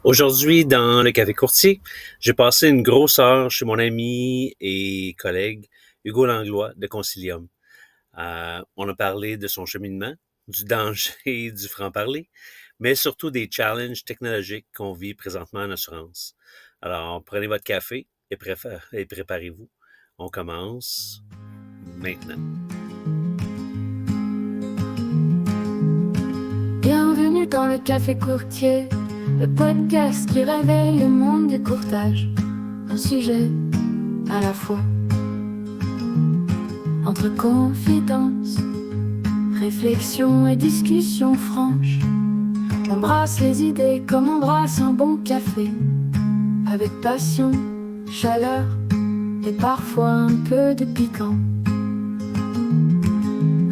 Aujourd'hui, dans le café courtier, j'ai passé une grosse heure chez mon ami et collègue Hugo Langlois de Concilium. On a parlé de son cheminement, du danger du franc-parler, mais surtout des challenges technologiques qu'on vit présentement en assurance. Alors, prenez votre café et préparez-vous. On commence maintenant. Bienvenue dans le Café Courtier, le podcast qui réveille le monde du courtage. Un sujet à la fois. Entre confidence, réflexion et discussion franche. On brasse les idées comme on brasse un bon café. Avec passion, chaleur et parfois un peu de piquant.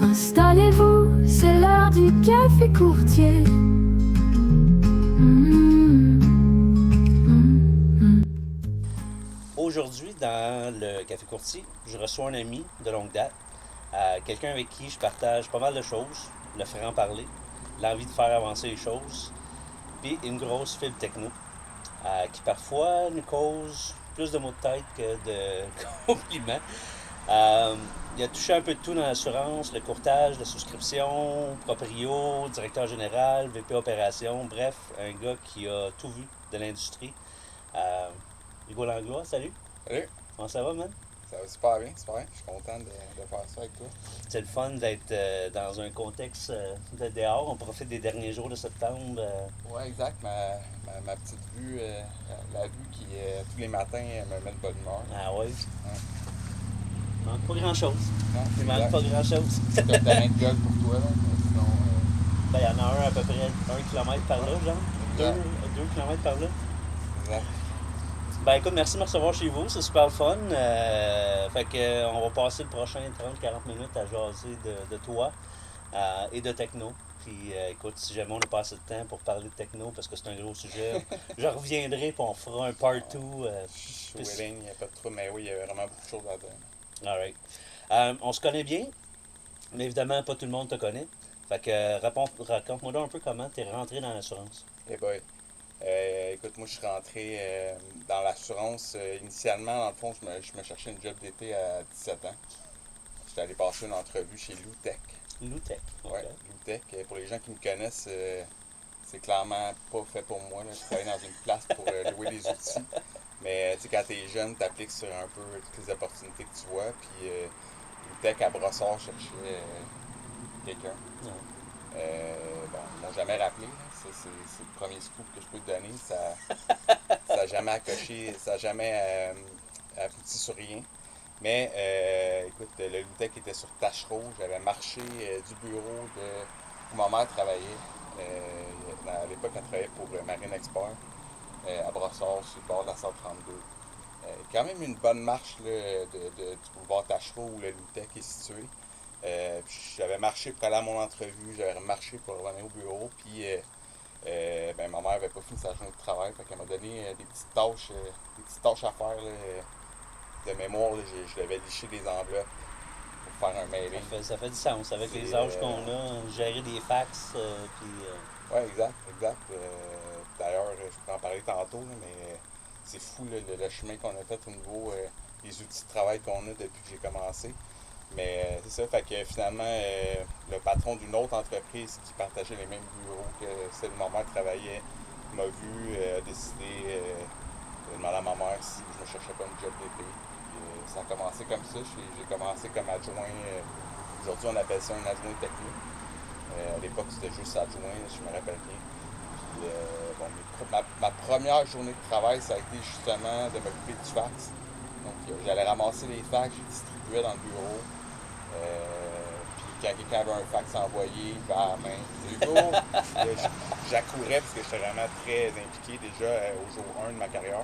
Installez-vous, c'est l'heure du café courtier. Aujourd'hui, dans le café courtier, je reçois un ami de longue date, quelqu'un avec qui je partage pas mal de choses, le franc-parler, l'envie de faire avancer les choses, puis une grosse fibre techno, qui parfois nous cause plus de maux de tête que de compliments. Il a touché un peu de tout dans l'assurance, le courtage, la souscription, proprio, directeur général, VP opération, bref, un gars qui a tout vu de l'industrie. Hugo Langlois, salut. Salut, Comment ça va, man? ça va super bien, super bien. Je suis content de faire ça avec toi. C'est le fun d'être dans un contexte de dehors. On profite des derniers jours de septembre. Ouais, exact. Ma petite vue, la vue qui, tous les matins, me met de bonne humeur. Ah ouais. Il manque pas grand-chose. Non, Il c'est manque exact. pas grand-chose. C'est un terrain de golf pour toi, là. Mais sinon, Ben, il y en a un à peu près 1 kilomètre par là, genre. exact. 2 kilomètres par là. Exact. Ben écoute, merci de me recevoir chez vous, c'est super le fun. Fait que on va passer le prochain 30-40 minutes à jaser de toi et de techno. Puis écoute, si jamais on n'a pas assez de temps pour parler de techno, parce que c'est un gros sujet, je reviendrai et on fera un part 2. Je suis willing, il n'y a pas de trouble, mais oui, il y a vraiment beaucoup de choses à dire. Alright. On se connaît bien, mais évidemment, pas tout le monde te connaît. Fait que raconte-moi donc un peu comment tu es rentré dans l'assurance. Eh boy. Écoute, moi, je suis rentré dans l'assurance. Initialement, dans le fond, je me cherchais une job d'été à 17 ans. J'étais allé passer une entrevue chez Loutech. Loutech. Okay. Ouais, Loutech. Pour les gens qui me connaissent, c'est clairement pas fait pour moi. Là. Je travaille dans une place pour louer des outils. Mais tu sais, quand t'es jeune, t'appliques sur un peu toutes les opportunités que tu vois. Puis Loutech à Brossard cherchait quelqu'un. Ouais. Bon, ils m'ont jamais rappelé. C'est le premier scoop que je peux te donner. Ça a jamais accroché, ça a jamais abouti sur rien. Mais écoute, le Loutech était sur Tachereau. J'avais marché du bureau où ma mère travaillait. À l'époque, elle travaillait pour Marine Expert à Brossard, sur le bord de la 132. Quand même une bonne marche là, du boulevard Tachereau où le Loutech est situé. Puis j'avais marché pour aller à mon entrevue, j'avais marché pour revenir au bureau. Puis ben, ma mère avait pas fini sa journée de travail, fait qu'elle m'a donné des petites tâches à faire. Là, de mémoire, là, je devais licher des enveloppes pour faire un mailing. Ça fait du sens avec C'est, les âges qu'on a, gérer des fax, puis Ouais, exact, exact. D'ailleurs, je pourrais en parler tantôt, là, mais c'est fou là, le chemin qu'on a fait au niveau des outils de travail qu'on a depuis que j'ai commencé. Mais c'est ça, fait que finalement, le patron d'une autre entreprise qui partageait les mêmes bureaux que celle où ma mère travaillait m'a vu, a décidé de demander à ma mère si je me cherchais pas une job d'été. Ça a commencé comme ça. J'ai commencé comme adjoint. Aujourd'hui, on appelle ça un adjoint technique. À l'époque, c'était juste adjoint, je me rappelle bien. Puis, bon, ma première journée de travail, ça a été justement de m'occuper du fax. Donc, j'allais ramasser les fax, je distribuais dans le bureau. Puis quand quelqu'un avait un fax envoyé vers la main, Hugo, j'accourais parce que j'étais vraiment très impliqué déjà au jour 1 de ma carrière.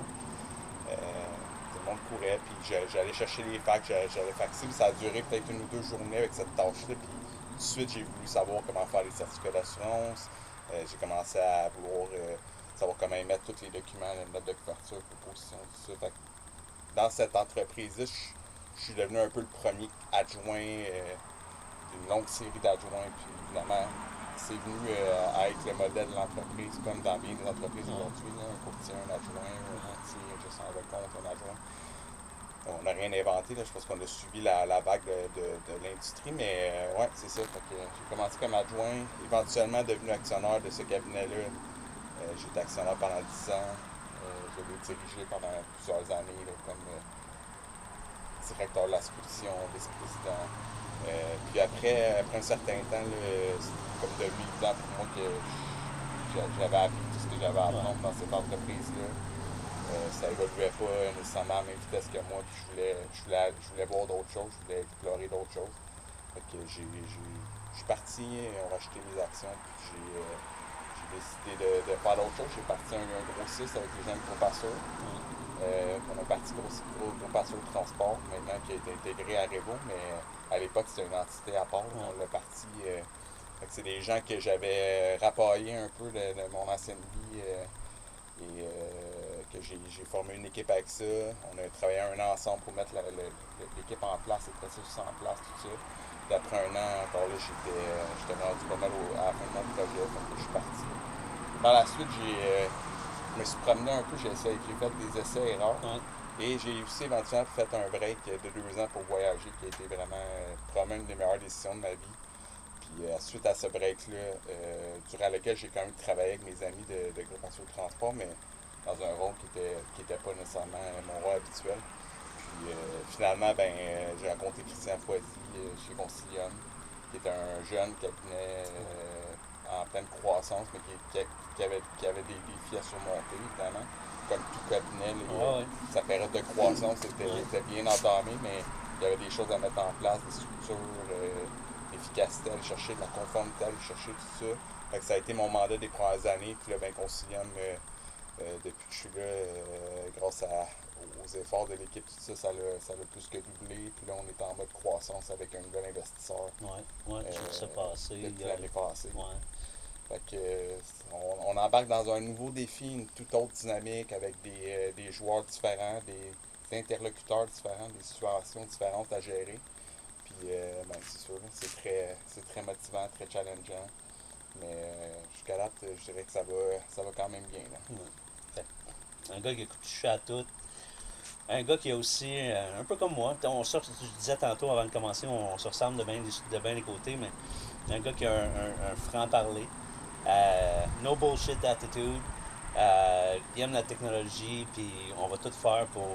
Tout le monde courait, puis j'allais chercher les fax, j'allais faxer, puis ça a duré peut-être 1 ou 2 journées avec cette tâche-là. Puis tout de suite, j'ai voulu savoir comment faire les certificats d'assurance. J'ai commencé à vouloir savoir comment émettre tous les documents, les notes de couverture, proposition, tout ça. Fait que dans cette entreprise-là, je suis devenu un peu le premier adjoint d'une longue série d'adjoints. Puis évidemment, c'est venu à être le modèle de l'entreprise, comme dans bien des entreprises aujourd'hui, là, un courtier, un adjoint, un courtier, un gestionnaire de compte, un adjoint. On n'a rien inventé, là. Je pense qu'on a suivi la vague de l'industrie, mais ouais, c'est ça. Fait que j'ai commencé comme adjoint, éventuellement devenu actionnaire de ce cabinet-là. J'étais actionnaire pendant 10 ans. Je l'ai dirigé pendant plusieurs années là, comme directeur de la expédition, vice-président. Puis après un certain temps, c'est comme devenu évident pour moi que j'avais appris tout ce que j'avais à apprendre dans cette entreprise-là. Ça évoluait pas nécessairement à la même vitesse que moi, puis je voulais voir d'autres choses, je voulais explorer d'autres choses. Fait que je suis parti, on a racheté mes actions, puis j'ai décidé de faire d'autres choses. J'ai parti un grossiste avec les gens de Groupe-Assure. On a parti Groupe-Assure Transport, maintenant qui a été intégré à Revo, mais à l'époque c'était une entité à part. On l'a parti. Fait que c'est des gens que j'avais rapaillés un peu de mon ancienne vie. Et que j'ai formé une équipe avec ça. On a travaillé un an ensemble pour mettre l'équipe en place, le processus en place, tout ça. Puis après un an, encore là, j'étais rendu pas mal à la fin de mon projet, donc je suis parti. Par la suite, je me suis promené un peu, j'ai fait des essais-erreurs. Et j'ai aussi éventuellement fait un break de 2 ans pour voyager, qui a été vraiment probablement une des meilleures décisions de ma vie. Puis suite à ce break-là, durant lequel j'ai quand même travaillé avec mes amis de Groupe-Assure Transport, mais dans un rôle qui était pas nécessairement mon rôle habituel. Puis finalement, j'ai rencontré Christian Foisy chez Concilium, qui est un jeune cabinet en pleine croissance, mais qui avait des défis à surmonter, évidemment. Comme tout cabinet, sa période de croissance était bien entamée, mais il y avait des choses à mettre en place, des structures, l'efficacité, aller chercher de la conformité, aller chercher tout ça. Fait que ça a été mon mandat des premières années. Puis là, Concilium, depuis que je suis là, grâce aux efforts de l'équipe, tout ça, ça l'a plus que doublé. Puis là, on est en mode croissance avec un nouvel investisseur. Ouais, je l'ai ça passé. Depuis l'année passée. Ouais. Fait que, on embarque dans un nouveau défi, une toute autre dynamique avec des joueurs différents, des interlocuteurs différents, des situations différentes à gérer. Puis, c'est sûr, c'est très motivant, très challengeant. Mais jusqu'à date, je dirais que ça va quand même bien. Là. Un gars qui a touché à tout. Un gars qui a aussi, un peu comme moi, je disais tantôt avant de commencer, on se ressemble de bien des côtés, mais un gars qui a un franc-parler. No bullshit attitude. Il aime la technologie, puis on va tout faire pour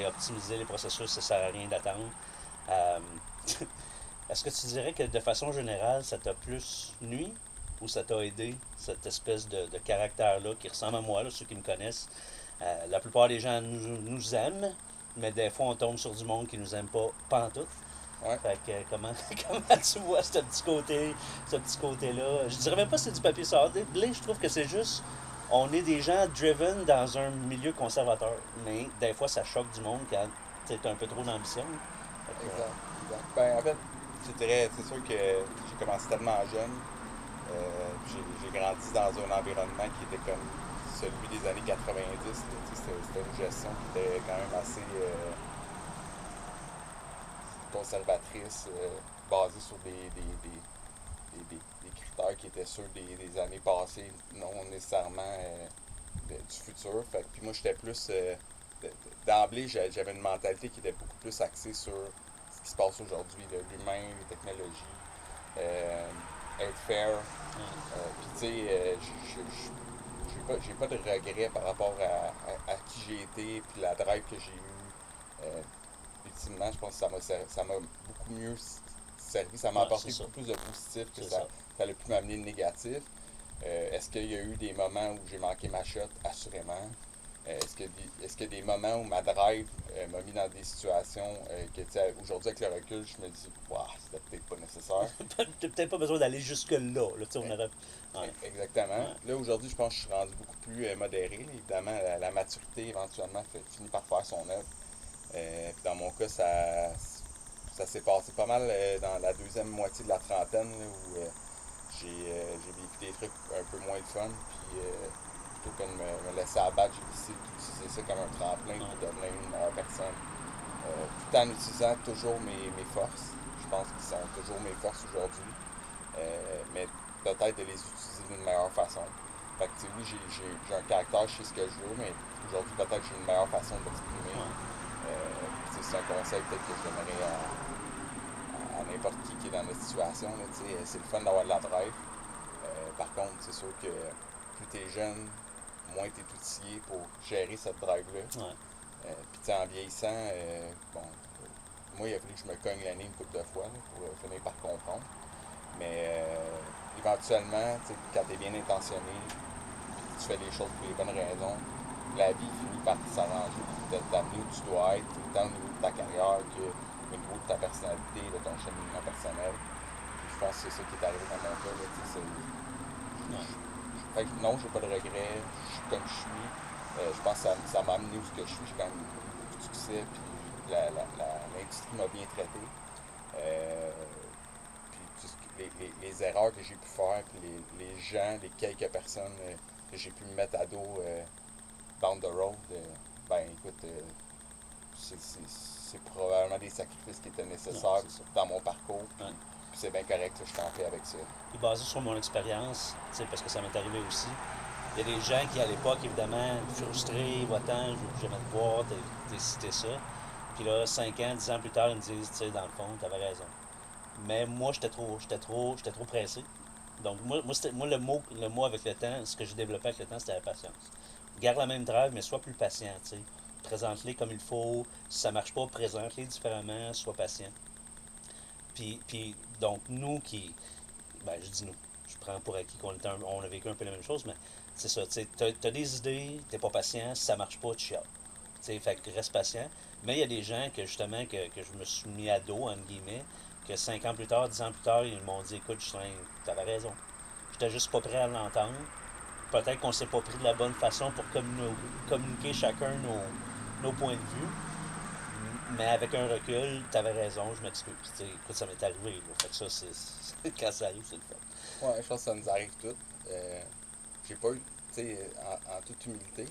optimiser les processus, ça sert à rien d'attendre. Est-ce que tu dirais que de façon générale, ça t'a plus nui ou ça t'a aidé, cette espèce de caractère-là qui ressemble à moi, là, ceux qui me connaissent? La plupart des gens nous aiment, mais des fois on tombe sur du monde qui nous aime pas pantoute. Ouais. Fait que comment tu vois ce petit côté-là? Je dirais même pas que c'est du papier sablé, je trouve que c'est juste on est des gens driven dans un milieu conservateur. Mais des fois ça choque du monde quand t'as un peu trop d'ambition. Exact. En fait, c'est sûr que j'ai commencé tellement jeune. J'ai grandi dans un environnement qui était comme celui des années 90. C'était une gestion qui était quand même assez conservatrice, basée sur des critères qui étaient ceux des années passées, non nécessairement du futur. Puis moi, j'étais plus... d'emblée, j'avais une mentalité qui était beaucoup plus axée sur ce qui se passe aujourd'hui, l'humain, les technologies, être fair. Puis tu sais, j'ai pas de regrets par rapport à qui j'ai été, puis la drive que j'ai eue. Ultimement, je pense que ça m'a beaucoup mieux servi, ça m'a apporté beaucoup plus de positif que ça a pu m'amener de négatif. Est-ce qu'il y a eu des moments où j'ai manqué ma shot? Assurément. Est-ce qu'il y a des moments où ma drive m'a mis dans des situations que, aujourd'hui, avec le recul, je me dis, waouh, c'était peut-être pas nécessaire. T'as peut-être pas besoin d'aller jusque-là. Exactement. Ouais. Là, aujourd'hui, je pense que je suis rendu beaucoup plus modéré. Évidemment, la maturité, éventuellement, finit par faire son œuvre. Puis dans mon cas, ça s'est passé pas mal dans la deuxième moitié de la trentaine, là, où j'ai vécu des trucs un peu moins de fun. Puis plutôt que de me laisser abattre, j'ai décidé d'utiliser ça comme un tremplin pour devenir une meilleure personne. Tout en utilisant toujours mes forces. Je pense qu'ils sont toujours mes forces aujourd'hui. Mais peut-être de les utiliser d'une meilleure façon. Fait que, tu sais, oui, j'ai un caractère, je sais ce que je veux, mais aujourd'hui, peut-être que j'ai une meilleure façon de m'exprimer. Ouais. C'est un conseil peut-être que je donnerais à n'importe qui est dans notre situation. Là, c'est le fun d'avoir de la drive. Par contre, c'est sûr que plus t'es jeune, moins t'es outillé pour gérer cette drive-là. Ouais. Puis tu sais, en vieillissant, moi, il a fallu que je me cogne l'année une couple de fois là, pour finir par comprendre. Mais éventuellement, quand tu es bien intentionné, puis tu fais les choses pour les bonnes raisons, la vie finit par s'arranger, puis t'amener où tu dois être, autant au niveau de ta carrière qu'au niveau de ta personnalité, de ton cheminement personnel. Puis je pense que c'est ça qui est arrivé dans mon cas. Là, fait que non, j'ai pas de regrets, je suis comme je suis. Je pense que ça m'a amené où ce que je suis. J'ai quand même eu beaucoup de succès, puis l'industrie m'a bien traité. Puis les erreurs que j'ai pu faire, puis les gens, les quelques personnes que j'ai pu me mettre à dos down the road, ben écoute, c'est probablement des sacrifices qui étaient nécessaires dans mon parcours. Puis c'est bien correct, là, je suis en paix avec ça. Puis basé sur mon expérience, parce que ça m'est arrivé aussi, il y a des gens qui, à l'époque, évidemment, frustrés, va-t'en, je veux plus jamais te voir, t'es cité ça. Puis là, 5 ans, 10 ans plus tard, ils me disent, tu sais, dans le fond, t'avais raison. Mais moi, j'étais trop pressé. Donc, moi le mot avec le temps, ce que j'ai développé avec le temps, c'était la patience. Garde la même drive, mais sois plus patient, tu sais. Présente-les comme il faut. Si ça marche pas, présente-les différemment, sois patient. Puis donc, nous qui. Ben, je dis nous. Je prends pour acquis on a vécu un peu la même chose, mais c'est ça. Tu sais, t'as des idées, t'es pas patient, si ça marche pas, tu chiales. Tu sais, fait que reste patient. Mais il y a des gens que, justement, que je me suis mis à dos, entre guillemets, que 5 ans plus tard, 10 ans plus tard, ils m'ont dit, écoute, Justin, t'avais raison. J'étais juste pas prêt à l'entendre. Peut-être qu'on s'est pas pris de la bonne façon pour communiquer chacun nos points de vue. Mais avec un recul, t'avais raison, je m'excuse. Écoute, ça m'est arrivé. Là. Fait que ça, quand ça arrive, c'est le fun. Ouais, je pense que ça nous arrive toutes. J'ai pas eu, tu sais, en toute humilité,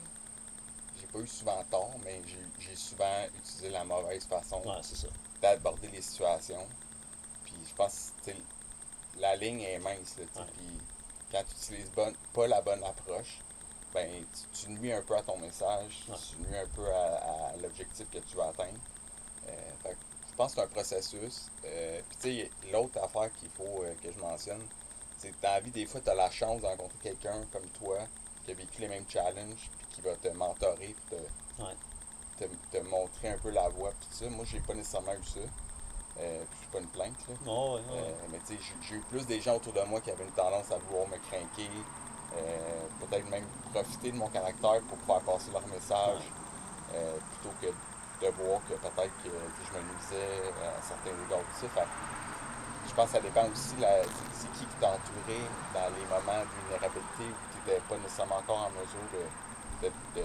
j'ai pas eu souvent tort, mais j'ai souvent utilisé la mauvaise façon d'aborder les situations. Puis je pense que la ligne est mince. Là, puis quand tu utilises pas la bonne approche, ben tu nuis un peu à ton message, tu nuis un peu à l'objectif que tu veux atteindre. Fait que je pense que c'est un processus. Puis tu sais, l'autre affaire qu'il faut que je mentionne, c'est que dans la vie, des fois, tu as la chance de rencontrer quelqu'un comme toi qui a vécu les mêmes challenges, puis qui va te mentorer, puis te montrer un peu la voie, puis tout ça. Moi, j'ai pas nécessairement eu ça. Puis je suis pas une plainte, là. Mais tu sais, j'ai eu plus des gens autour de moi qui avaient une tendance à vouloir me craquer, peut-être même profiter de mon caractère pour faire passer leur message, plutôt que de voir que peut-être que je me nuisais à certains égards aussi. Fait je pense que ça dépend aussi c'est qui t'a entouré dans les moments de vulnérabilité où tu n'étais pas nécessairement encore en mesure de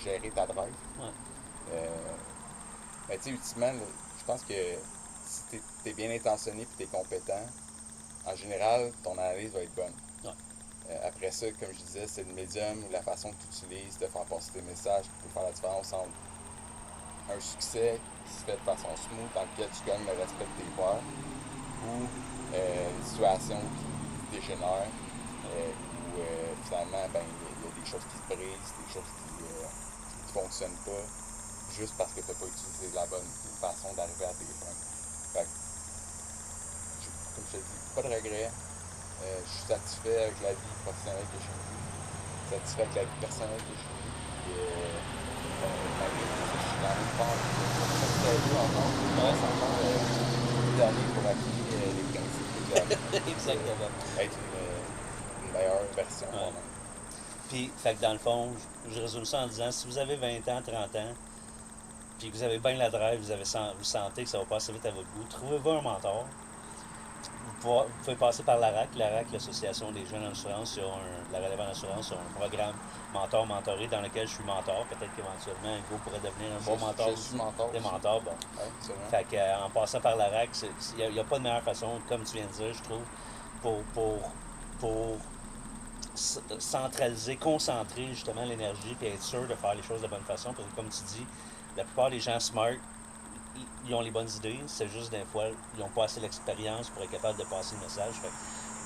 gérer ta drive. Mais tu sais, ultimement, là, je pense que si tu es bien intentionné et tu es compétent, en général, ton analyse va être bonne. Après ça, comme je disais, c'est le médium ou la façon que tu utilises de faire passer tes messages qui peut faire la différence entre un succès qui se fait de façon smooth dans lequel tu gagnes le respect de tes pairs ou une situation qui dégénère où finalement ben, il y a des choses qui se brisent, des choses qui ne fonctionnent pas juste parce que tu n'as pas utilisé la bonne façon d'arriver à tes fins. Fait que, comme je te dis, pas de regrets. Je suis satisfait avec la vie professionnelle que j'ai eue, satisfait avec la vie personnelle que j'ai eue. Malgré tout ça, je suis dans le fond. Je suis encore. Il me reste encore une année pour appliquer les principes que Exactement. Être une meilleure version moi-même. Puis, fait que dans le fond, je résume ça en disant, si vous avez 20 ans, 30 ans, puis que vous avez bien la drive, vous sentez que ça va passer vite à votre goût, trouvez-vous un mentor. Vous pouvez passer par l'ARAC, l'Association des jeunes en assurance, la relève en assurance, sur un programme mentoré dans lequel je suis mentor. Peut-être qu'éventuellement, Hugo pourrait devenir un bon mentor. Je suis mentor. Des mentors, bon. Ouais, fait qu'en passant par l'ARAC, il n'y a pas de meilleure façon, comme tu viens de dire, je trouve, pour centraliser, concentrer justement l'énergie et être sûr de faire les choses de bonne façon. Parce que comme tu dis, la plupart des gens smart, ils ont les bonnes idées, c'est juste des fois, ils n'ont pas assez l'expérience pour être capable de passer le message. Fait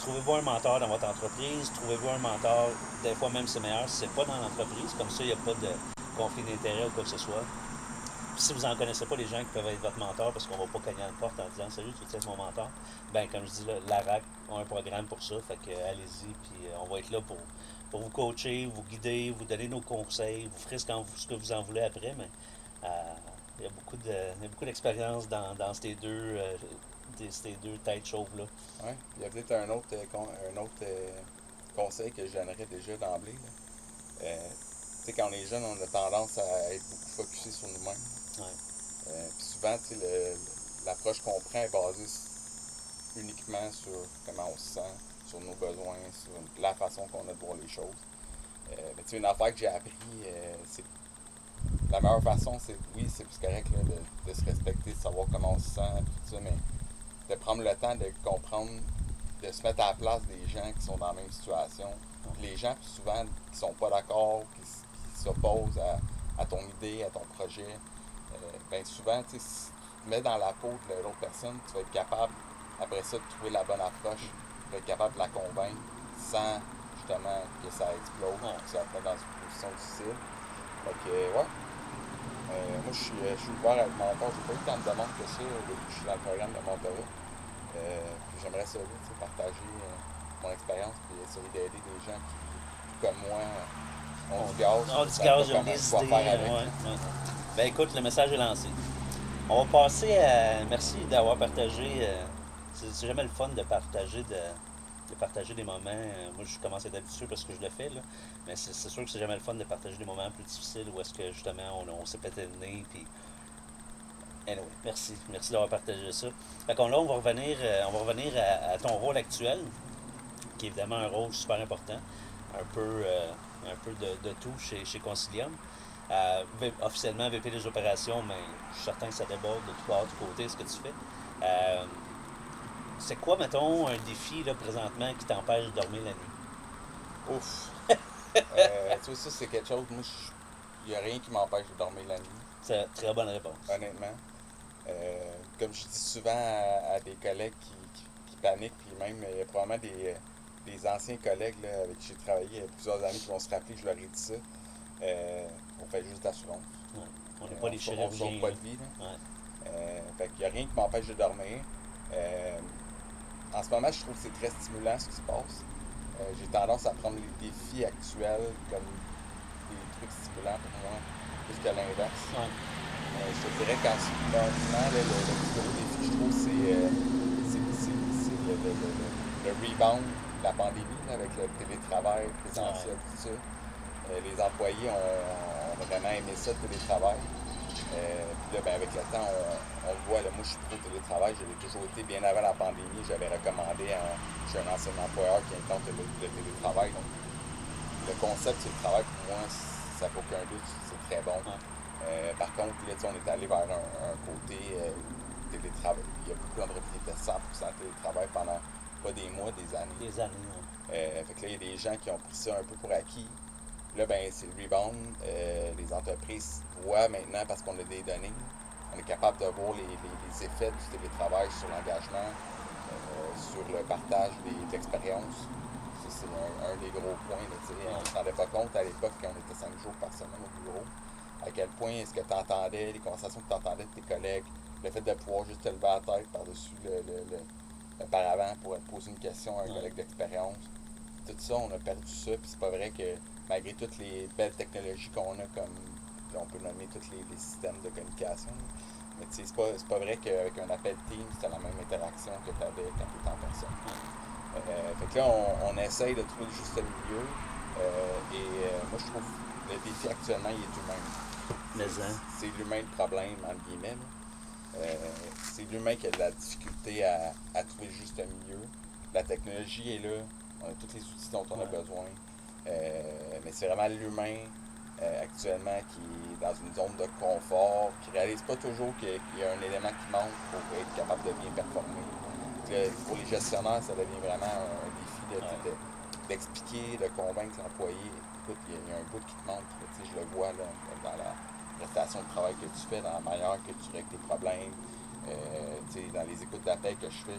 trouvez-vous un mentor dans votre entreprise, trouvez-vous un mentor, des fois même c'est meilleur si c'est pas dans l'entreprise, comme ça il n'y a pas de conflit d'intérêt ou quoi que ce soit. Puis si vous n'en connaissez pas les gens qui peuvent être votre mentor, parce qu'on va pas cogner à la porte en disant salut, tu veux être mon mentor, ben comme je dis là, l'ARAC a un programme pour ça, fait que allez-y, puis on va être là pour vous coacher, vous guider, vous donner nos conseils, vous ferez ce que vous en voulez après, mais euh, il y a beaucoup d'expérience dans ces deux têtes chauves-là. Ouais. Il y a peut-être un autre conseil que je donnerais déjà d'emblée. Tu sais, quand on est jeune, on a tendance à être beaucoup focusé sur nous-mêmes. Ouais. Puis souvent, tu sais, l'approche qu'on prend est basée uniquement sur comment on se sent, sur nos besoins, sur la façon qu'on a de voir les choses. Mais tu sais, une affaire que j'ai appris, c'est la meilleure façon, c'est plus correct là, de se respecter, de savoir comment on se sent, tout ça, mais de prendre le temps de comprendre, de se mettre à la place des gens qui sont dans la même situation. Les gens, souvent, qui sont pas d'accord, qui s'opposent à ton idée, à ton projet, bien souvent, si tu te mets dans la peau de l'autre personne, tu vas être capable, après ça, de trouver la bonne approche, tu vas être capable de la convaincre sans, justement, que ça explose, que ça te mette dans une position difficile. Fait que, ouais. Moi, je suis ouvert à être mentor. J'ai pas eu tant de demandes que ça depuis que je suis dans le programme de mentorat. J'aimerais ça, partager mon expérience et essayer d'aider des gens qui, comme moi, ont du gaz. On dit gaz, j'ai des idées. Ouais. Ben écoute, le message est lancé. On va passer à. Merci d'avoir partagé. C'est jamais le fun de partager partager des moments. Moi, je commence à être habitué parce que je le fais, là. Mais c'est sûr que c'est jamais le fun de partager des moments plus difficiles où est-ce que justement on s'est pété le nez. Puis... Anyway, merci. Merci d'avoir partagé ça. Fait qu'on là, on va revenir à ton rôle actuel, qui est évidemment un rôle super important. Un peu de tout chez Concilium. Officiellement VP des opérations, mais je suis certain que ça déborde de tout de côté ce que tu fais. C'est quoi, mettons, un défi là, présentement qui t'empêche de dormir la nuit? Ouf! Tu vois, ça, c'est quelque chose, moi, il n'y a rien qui m'empêche de dormir la nuit. C'est une très bonne réponse. Honnêtement. Comme je dis souvent à des collègues qui paniquent, puis même, il y a probablement des anciens collègues là, avec qui j'ai travaillé il y a plusieurs années qui vont se rappeler que je leur ai dit ça. On fait juste d'assurance. Ouais. On n'est pas des chirurgiens. On sauve pas de vie. Là. Ouais. Fait qu'il n'y a rien qui m'empêche de dormir. En ce moment, je trouve que c'est très stimulant ce qui se passe. J'ai tendance à prendre les défis actuels comme des trucs stimulants pour moi, plus que l'inverse. Ouais. Je te dirais qu'en ce moment, le plus gros défi que je trouve, c'est le rebound de la pandémie, là, avec le télétravail présentiel, tout ça. Les employés ont vraiment aimé ça, le télétravail. Puis là, ben, avec le temps, on le voit, là, moi je suis pro-télétravail, je l'ai toujours été bien avant la pandémie. J'avais recommandé, je suis un ancien employeur qui implante le télétravail. Donc, le concept du télétravail, pour moi, ça n'a aucun doute, c'est très bon. Par contre, là, on est allé vers un côté télétravail. Il y a beaucoup d'entreprises qui étaient 100% télétravail pendant pas des mois, des années. Des années, fait que là, il y a des gens qui ont pris ça un peu pour acquis. Là, ben, c'est le rebound. Les entreprises voient maintenant, parce qu'on a des données, on est capable de voir les effets du télétravail sur l'engagement, sur le partage de l'expérience. Ça, c'est un des gros points. Là, on ne se rendait pas compte à l'époque, quand on était 5 jours par semaine au bureau, à quel point est-ce que tu entendais, les conversations que tu entendais de tes collègues, le fait de pouvoir juste te lever la tête par-dessus le paravent pour te poser une question à un collègue d'expérience. Tout ça, on a perdu ça, puis c'est pas vrai que malgré toutes les belles technologies qu'on a, comme on peut nommer tous les systèmes de communication, mais tu sais, c'est pas vrai qu'avec un appel Teams, c'était la même interaction que tu avais quand tu étais en personne. Fait que là, on essaye de trouver le juste milieu, moi, je trouve que le défi actuellement, il est humain. C'est l'humain le problème, entre guillemets. C'est l'humain qui a de la difficulté à trouver le juste milieu. La technologie est là, on a tous les outils dont on a besoin. Mais c'est vraiment l'humain actuellement qui est dans une zone de confort, qui ne réalise pas toujours qu'il y a un élément qui manque pour être capable de bien performer. Pour les gestionnaires, ça devient vraiment un défi d'expliquer, de convaincre l'employé. Écoute, il y a un bout qui te manque. Je le vois là, dans la prestation de travail que tu fais, dans la manière que tu règles tes problèmes. Dans les écoutes d'appel que je fais,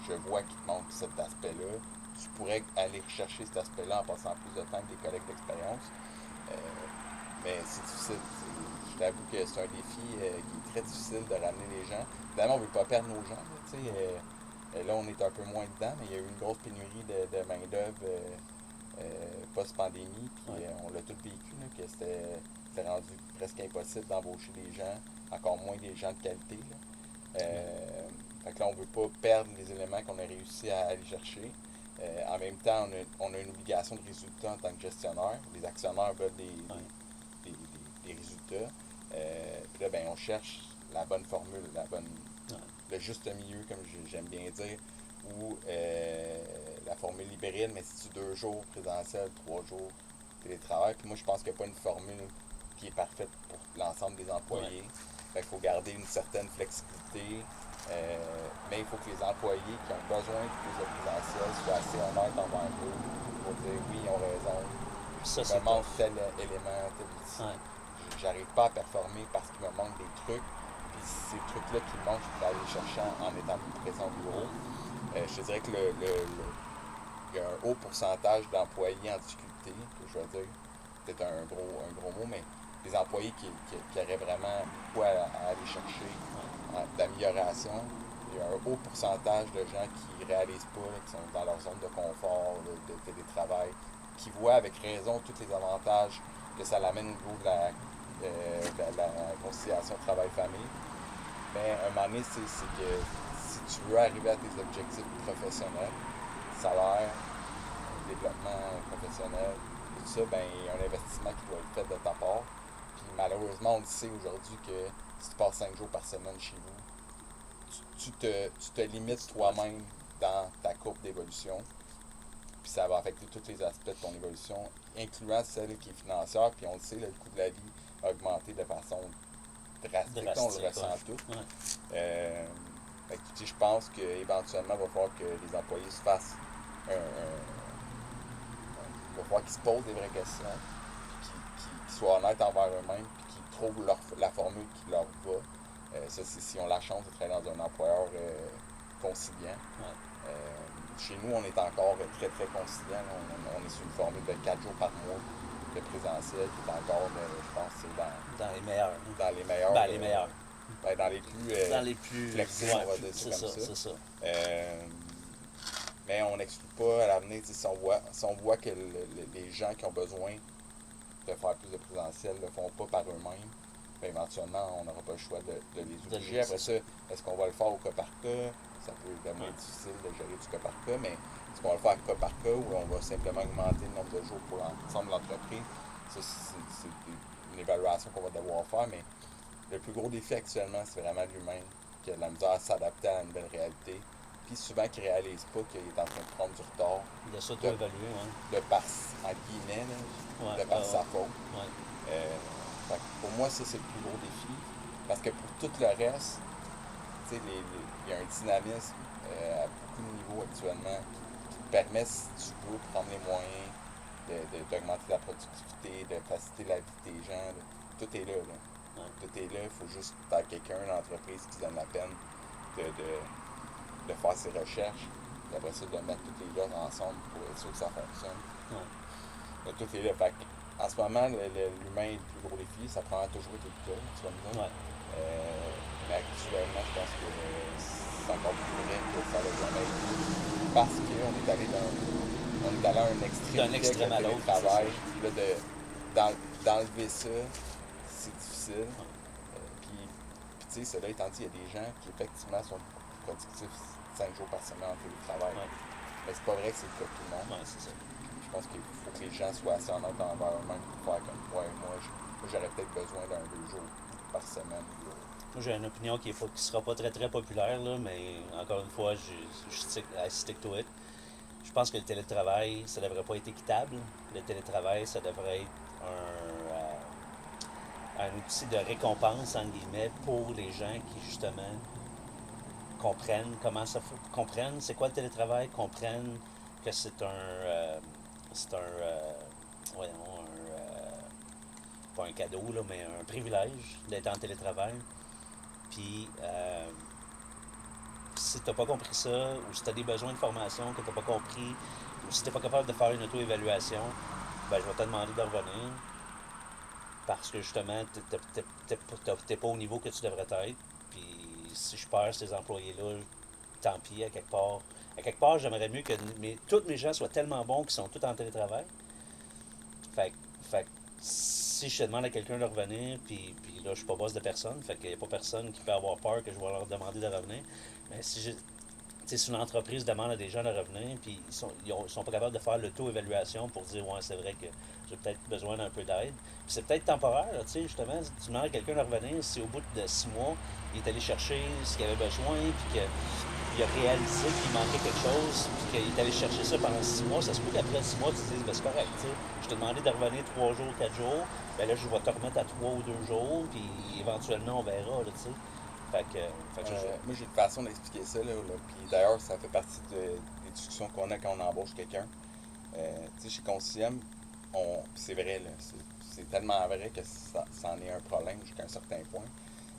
je vois qu'il te manque cet aspect-là. tu pourrais aller rechercher cet aspect-là en passant plus de temps avec des collègues d'expérience. Mais c'est difficile. Je t'avoue que c'est un défi qui est très difficile de ramener les gens. Évidemment, on ne veut pas perdre nos gens. Là, on est un peu moins dedans, mais il y a eu une grosse pénurie de main-d'œuvre post-pandémie. Puis on l'a tout vécu, là, que c'était rendu presque impossible d'embaucher des gens, encore moins des gens de qualité. Fait que là, on ne veut pas perdre les éléments qu'on a réussi à aller chercher. En même temps, on a une obligation de résultat en tant que gestionnaire. Les actionnaires veulent des résultats. Puis là, ben, on cherche la bonne formule, le juste milieu, comme j'aime bien dire, ou la formule hybride, mais c'est 2 jours présentiel, 3 jours télétravail. Puis moi, je pense qu'il n'y a pas une formule qui est parfaite pour l'ensemble des employés. Fait qu'il faut garder une certaine flexibilité. Mais il faut que les employés qui ont besoin de plus de présentiel soient assez honnêtes envers eux pour dire oui, ils ont raison. Ça, Il me manque tel élément, tel outil. J'arrive pas à performer parce qu'il me manque des trucs. Puis ces trucs-là qui me manquent, je peux aller les chercher en étant plus présent au bureau. Je te dirais que il y a un haut pourcentage d'employés en difficulté, que je vais dire, peut-être un gros mot, mais des employés qui auraient vraiment beaucoup à aller chercher d'amélioration. Il y a un haut pourcentage de gens qui ne réalisent pas, qui sont dans leur zone de confort, de télétravail, qui voient avec raison tous les avantages que ça l'amène au niveau de la conciliation travail-famille. Mais à un moment donné, c'est que si tu veux arriver à tes objectifs professionnels, salaire, développement professionnel, tout ça, ben, il y a un investissement qui doit être fait de ta part. Puis malheureusement, on le sait aujourd'hui que si tu passes 5 jours par semaine chez vous, tu te limites toi-même dans ta courbe d'évolution. Puis ça va affecter tous les aspects de ton évolution, incluant celle qui est financière. Puis on le sait, le coût de la vie a augmenté de façon drastique. On le ressent tout. Je pense qu'éventuellement, il va falloir que les employés se fassent il va falloir qu'ils se posent des vraies questions, qu'ils soient honnêtes envers eux-mêmes, puis qu'ils trouvent la formule qui leur va. Ça, c'est si on a la chance de travailler dans un employeur conciliant. Chez nous, on est encore très, très conciliant. On est sur une formule de 4 jours par mois de présentiel, qui est encore, je pense, c'est dans les meilleurs. Dans les meilleurs. Les meilleurs. Dans les plus flexibles, on va dire ça comme ça. C'est ça. Mais on n'exclut pas à l'avenir, si on voit que les gens qui ont besoin de faire plus de présentiel ne le font pas par eux-mêmes, bien, éventuellement, on n'aura pas le choix de les obliger. Après ça, est-ce qu'on va le faire au cas par cas? Ça peut devenir difficile de gérer du cas par cas, mais est-ce qu'on va le faire au cas par cas ou on va simplement augmenter le nombre de jours pour l'ensemble de l'entreprise? Ça, c'est une évaluation qu'on va devoir faire, mais le plus gros défi actuellement, c'est vraiment l'humain qui a de la misère à s'adapter à une nouvelle réalité. Puis souvent qui ne réalise pas qu'il est en train de prendre du retard. De s'auto-évaluer, de par, en guillemets, de par sa faute. Pour moi, ça, c'est le plus gros défi. Parce que pour tout le reste, il y a un dynamisme à beaucoup de niveaux actuellement qui te permet, si tu veux, de prendre les moyens, d'augmenter la productivité, de faciliter la vie des gens. Tout est là. Tout est là. Il faut juste que tu aies quelqu'un, une entreprise qui se donne la peine de faire ses recherches, et après ça, de mettre toutes les gars ensemble pour être sûr que ça fonctionne. Donc, tout est là. Fait en ce moment, l'humain est le plus gros défi. Ça prend toujours été le cas, tu vas me dire. Mais actuellement, je pense que c'est encore plus vrai que ça l'a jamais été. Parce qu'on est allé à un extrême à l'autre. Travail. D'enlever ça, c'est difficile. Puis, tu sais, cela étant dit, il y a des gens qui, effectivement, sont productifs 5 jours par semaine en télétravail. Mais c'est pas vrai que c'est le cas de tout le monde. C'est ça. Je pense qu'il faut que les gens soient assez honnêtes envers eux-mêmes pour faire comme moi, j'aurais peut-être besoin d'un 2 jours par semaine. Moi, j'ai une opinion qui ne sera pas très très populaire, là, mais encore une fois, I stick to it. Je pense que le télétravail, ça ne devrait pas être équitable. Le télétravail, ça devrait être un outil de récompense, entre guillemets, pour les gens qui, justement, comprennent comprennent c'est quoi le télétravail, comprennent que c'est pas un cadeau, là, mais un privilège d'être en télétravail. Puis, si tu n'as pas compris ça, ou si tu as des besoins de formation que tu n'as pas compris, si tu n'es pas capable de faire une auto-évaluation, ben, je vais te demander de revenir parce que justement, tu n'es pas au niveau que tu devrais être. Puis si je perds ces employés-là, tant pis, à quelque part. À quelque part, j'aimerais mieux que tous mes gens soient tellement bons qu'ils sont tous en télétravail. Fait, fait que si je demande à quelqu'un de revenir, puis là, je suis pas boss de personne, fait qu'il n'y a pas personne qui peut avoir peur que je vais leur demander de revenir. Mais si une entreprise demande à des gens de revenir, puis ils sont pas capables de faire l'auto-évaluation pour dire, ouais, c'est vrai que j'ai peut-être besoin d'un peu d'aide. Puis c'est peut-être temporaire, tu sais, justement, si tu demandes à quelqu'un de revenir, si au bout de 6 mois, il est allé chercher ce qu'il avait besoin, puis qu'il a réalisé qu'il manquait quelque chose, puis qu'il est allé chercher ça pendant 6 mois, ça se peut qu'après 6 mois, tu te dises, ben, c'est correct, tu sais. Je t'ai demandé de revenir 3 jours, 4 jours, ben là, je vais te remettre à 3 ou 2 jours, puis éventuellement, on verra, là, tu sais. Fait que moi, j'ai une façon d'expliquer ça, puis d'ailleurs, ça fait partie des discussions qu'on a quand on embauche quelqu'un. Tu sais, chez Concilium, c'est vrai, là, c'est tellement vrai que ça en est un problème jusqu'à un certain point.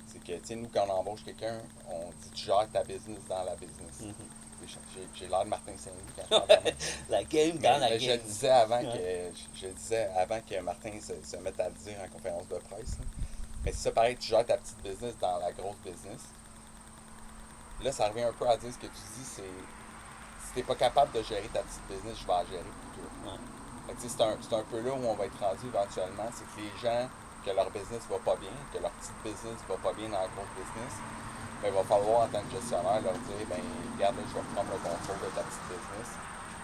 C'est que, tu sais, nous, quand on embauche quelqu'un, on dit tu gères ta business dans la business. J'ai l'air de Martin Saint-Louis quand je parle de même. la game dans la Mais game. je disais avant que Martin se mette à le dire en conférence de presse. Là. Mais c'est ça, pareil, tu gères ta petite business dans la grosse business. Là, ça revient un peu à dire ce que tu dis, c'est si t'es pas capable de gérer ta petite business, je vais la gérer pour toi. Ouais. Fait que, c'est un peu là où on va être rendu éventuellement, c'est que les gens, que leur business va pas bien, que leur petite business va pas bien dans la grosse business, ben, il va falloir en tant que gestionnaire leur dire, ben regarde, là, je vais prendre le contrôle de ta petite business.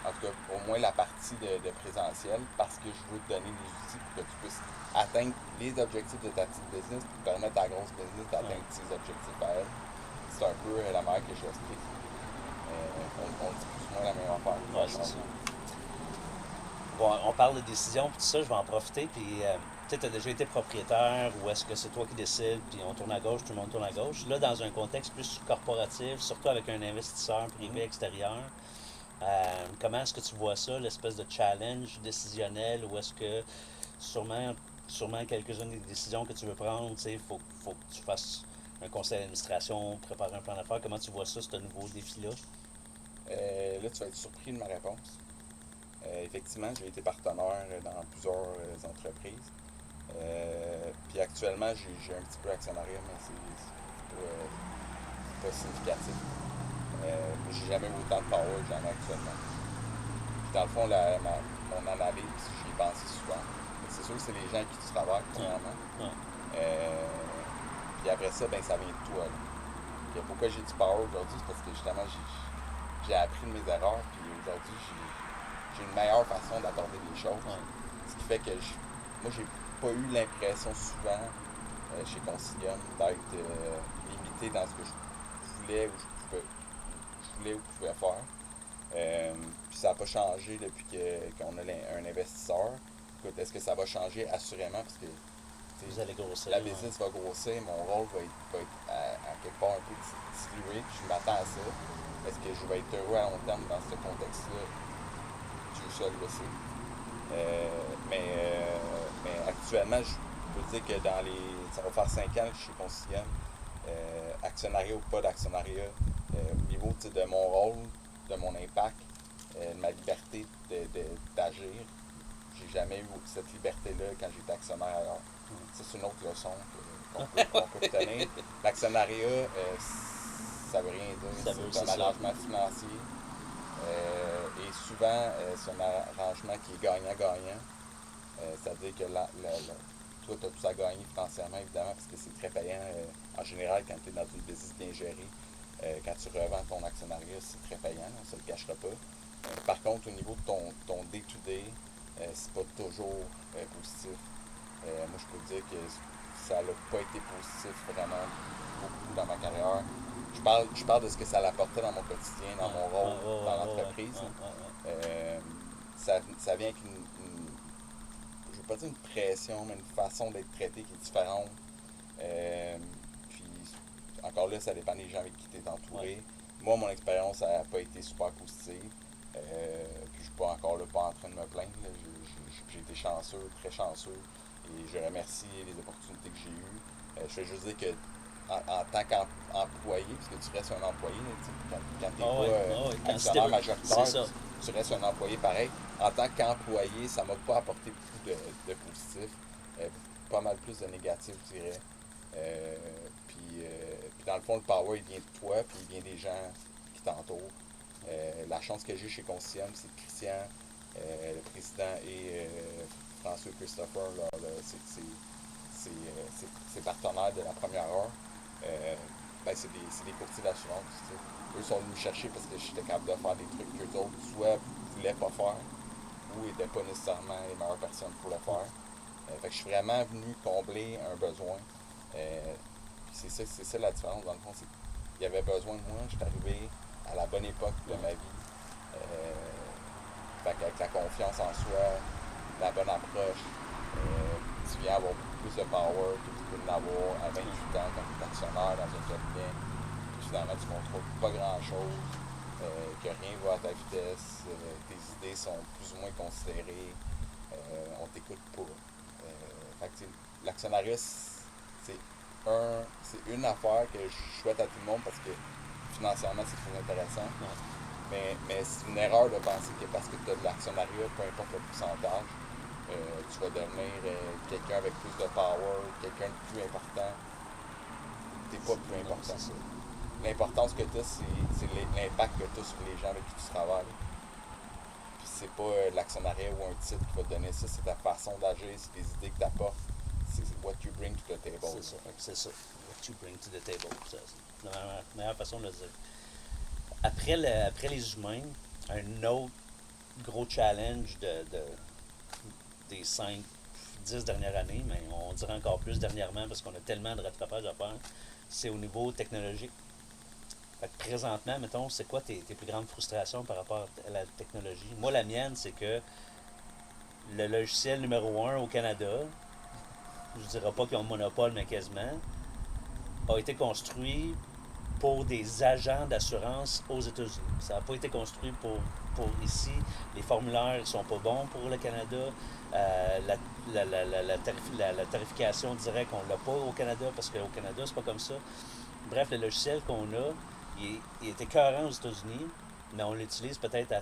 En tout cas, au moins la partie de présentiel, parce que je veux te donner les outils pour que tu puisses atteindre les objectifs de ta petite business pour permettre à la grosse business d'atteindre ses objectifs à elle. C'est un peu la manière que je l'explique. On dit plus ou moins la même affaire. Ouais, c'est ça. Bon, on parle de décision, puis tout ça, je vais en profiter. Puis, tu sais, tu as déjà été propriétaire, ou est-ce que c'est toi qui décides, puis on tourne à gauche, tout le monde tourne à gauche. Là, dans un contexte plus corporatif, surtout avec un investisseur privé extérieur, comment est-ce que tu vois ça, l'espèce de challenge décisionnel, ou est-ce que sûrement quelques-unes des décisions que tu veux prendre, tu sais, faut que tu fasses un conseil d'administration, préparer un plan d'affaires. Comment tu vois ça, ce nouveau défi-là? Là, tu vas être surpris de ma réponse. Effectivement, j'ai été partenaire dans plusieurs entreprises. Puis actuellement, j'ai un petit peu d'actionnariat, mais c'est pas significatif. J'ai jamais eu autant de power que j'en ai actuellement. Puis dans le fond, mon analyse, j'y ai pensé souvent. C'est sûr que c'est les gens avec qui tu travailles, premièrement. Puis après ça, ben ça vient de toi. Là. Puis pourquoi j'ai du power aujourd'hui, c'est parce que justement, j'ai appris de mes erreurs. Puis aujourd'hui, j'ai une meilleure façon d'aborder les choses. Ce qui fait que moi, j'ai pas eu l'impression souvent chez Concilium d'être limité dans ce que je voulais ou pouvais faire. Puis ça n'a pas changé depuis qu'on a un investisseur. Écoute, est-ce que ça va changer? Assurément, parce que vous allez grossir. La business va grossir, mon rôle va être à quelque part un peu dilué, puis je m'attends à ça. Est-ce que je vais être heureux à long terme dans ce contexte-là? Dieu seul le sait. Mais actuellement, je peux dire que ça va faire 5 ans que je suis Concilium. Actionnariat ou pas d'actionnariat, au niveau de mon rôle, de mon impact, de ma liberté d'agir, j'ai jamais eu cette liberté-là quand j'étais actionnaire ailleurs. Ça, c'est une autre leçon qu'on peut obtenir. L'actionnariat, ça veut rien dire. C'est un arrangement financier. Et souvent, c'est un arrangement qui est gagnant-gagnant. C'est-à-dire que toi, tu as tout à gagner financièrement, évidemment, parce que c'est très payant. En général, quand tu es dans une business bien gérée, quand tu revends ton actionnariat, c'est très payant, on ne se le cachera pas. Par contre, au niveau de ton day-to-day, c'est pas toujours positif. Moi, je peux te dire que ça n'a pas été positif vraiment beaucoup dans ma carrière. Je parle de ce que ça l'apportait dans mon quotidien, dans mon rôle, dans l'entreprise. Ça vient avec je ne veux pas dire une pression, mais une façon d'être traité qui est différente. Puis, encore là, ça dépend des gens avec qui tu es entouré. Moi, mon expérience n'a pas été super positive. Puis, je ne suis pas encore là, pas en train de me plaindre. J'ai été chanceux, très chanceux. Et je remercie les opportunités que j'ai eues. Je vais juste dire que en tant qu'employé, parce que tu restes un employé, quand tu n'es pas actionnaire majoritaire, tu restes un employé pareil. En tant qu'employé, ça m'a pas apporté beaucoup de positif. Pas mal plus de négatif, je dirais. Puis dans le fond, le power, il vient de toi, puis il vient des gens qui t'entourent. La chance que j'ai chez Conciem, c'est que Christian, le président, et François Christopher, ses partenaires de la première heure, c'est des courtiers d'assurance. Eux sont venus me chercher parce que j'étais capable de faire des trucs que d'autres soit voulaient pas faire ou n'étaient pas nécessairement les meilleures personnes pour le faire. Fait que je suis vraiment venu combler un besoin. C'est ça la différence dans le fond, c'est qu'il y avait besoin de moi, je suis arrivé à la bonne époque de ma vie. Fait qu'avec la confiance en soi, la bonne approche, tu viens avoir beaucoup plus de power que tu peux l'avoir à 28 ans quand tu es actionnaire dans un cabinet. Puis finalement, tu ne contrôles pas grand-chose, que rien va à ta vitesse, tes idées sont plus ou moins considérées, on t'écoute pas. Fait que l'actionnariat, c'est une affaire que je souhaite à tout le monde parce que financièrement, c'est très intéressant. Mais c'est une erreur de penser que parce que tu as de l'actionnariat, peu importe le pourcentage, tu vas devenir quelqu'un avec plus de power, quelqu'un de plus important. Tu n'es pas plus important. L'importance que tu as, c'est l'impact que tu as sur les gens avec qui tu travailles. Puis c'est pas l'actionnariat ou un titre qui va te donner ça, c'est ta façon d'agir, c'est les idées que tu apportes, c'est what you bring to the table. C'est ça. What you bring to the table. C'est la meilleure façon de le dire. Après les humains, un autre gros challenge des 5-10 dernières années, mais on dirait encore plus dernièrement parce qu'on a tellement de rattrapage à faire, c'est au niveau technologique. Fait que présentement, mettons, c'est quoi tes plus grandes frustrations par rapport à la technologie? Moi, la mienne, c'est que le logiciel numéro 1 au Canada, je ne dirais pas qu'ils ont le monopole, mais quasiment, a été construit pour des agents d'assurance aux États-Unis. Ça n'a pas été construit pour ici. Les formulaires ne sont pas bons pour le Canada. La tarification directe, on ne l'a pas au Canada parce qu'au Canada, c'est pas comme ça. Bref, le logiciel qu'on a, il est écœurant aux États-Unis, mais on l'utilise peut-être à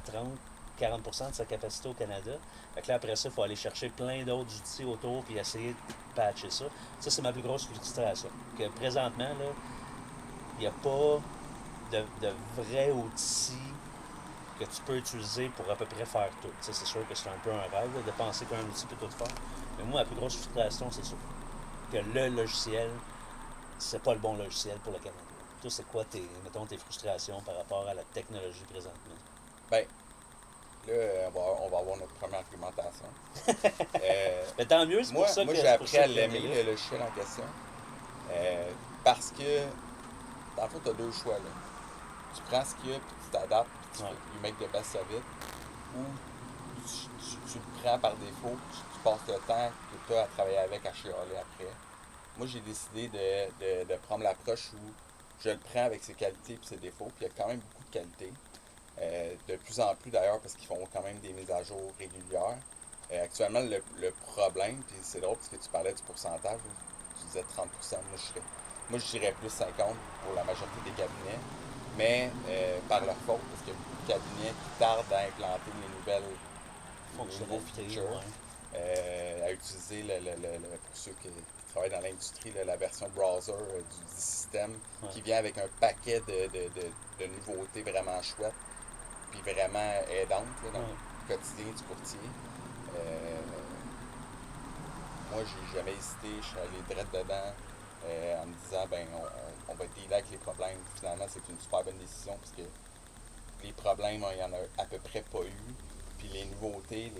30-40% de sa capacité au Canada. Fait que là, après ça, il faut aller chercher plein d'autres outils autour puis essayer de patcher ça. Ça, c'est ma plus grosse frustration. Que présentement, là, il n'y a pas de vrais outils que tu peux utiliser pour à peu près faire tout. T'sais, c'est sûr que c'est un peu un rêve là, de penser qu'un outil peut tout faire. Mais moi, la plus grosse frustration, c'est ça. Que le logiciel, c'est pas le bon logiciel pour le Canada. Toi, c'est quoi tes frustrations par rapport à la technologie présentement? Ben, là, on va avoir notre première argumentation. Mais tant mieux, c'est pour ça que... Moi, j'ai appris à l'aimer, le logiciel en question. Parce que, dans le fond, tu as deux choix. Là. Tu prends ce qu'il y a, puis tu t'adaptes, puis tu make the best of it. Ou tu le prends par défaut, tu passes le temps que tu as à travailler avec, à chialer après. Moi, j'ai décidé de prendre l'approche où je le prends avec ses qualités et ses défauts, puis il y a quand même beaucoup de qualités. De plus en plus d'ailleurs, parce qu'ils font quand même des mises à jour régulières. Actuellement, le problème, puis c'est drôle parce que tu parlais du pourcentage, tu disais 30%, moi je dirais plus 50% pour la majorité des cabinets, mais par leur faute, parce qu'il y a beaucoup de cabinets qui tardent à implanter les nouveaux features, à utiliser, pour ceux qui travaillent dans l'industrie, la version browser du système, qui vient avec un paquet de nouveautés vraiment chouettes, puis vraiment aidantes dans le quotidien du courtier. Moi, j'ai jamais hésité, je suis allé direct dedans en me disant, on va dealer avec les problèmes. Finalement, c'est une super bonne décision parce que les problèmes, il n'y en a à peu près pas eu. Puis les nouveautés,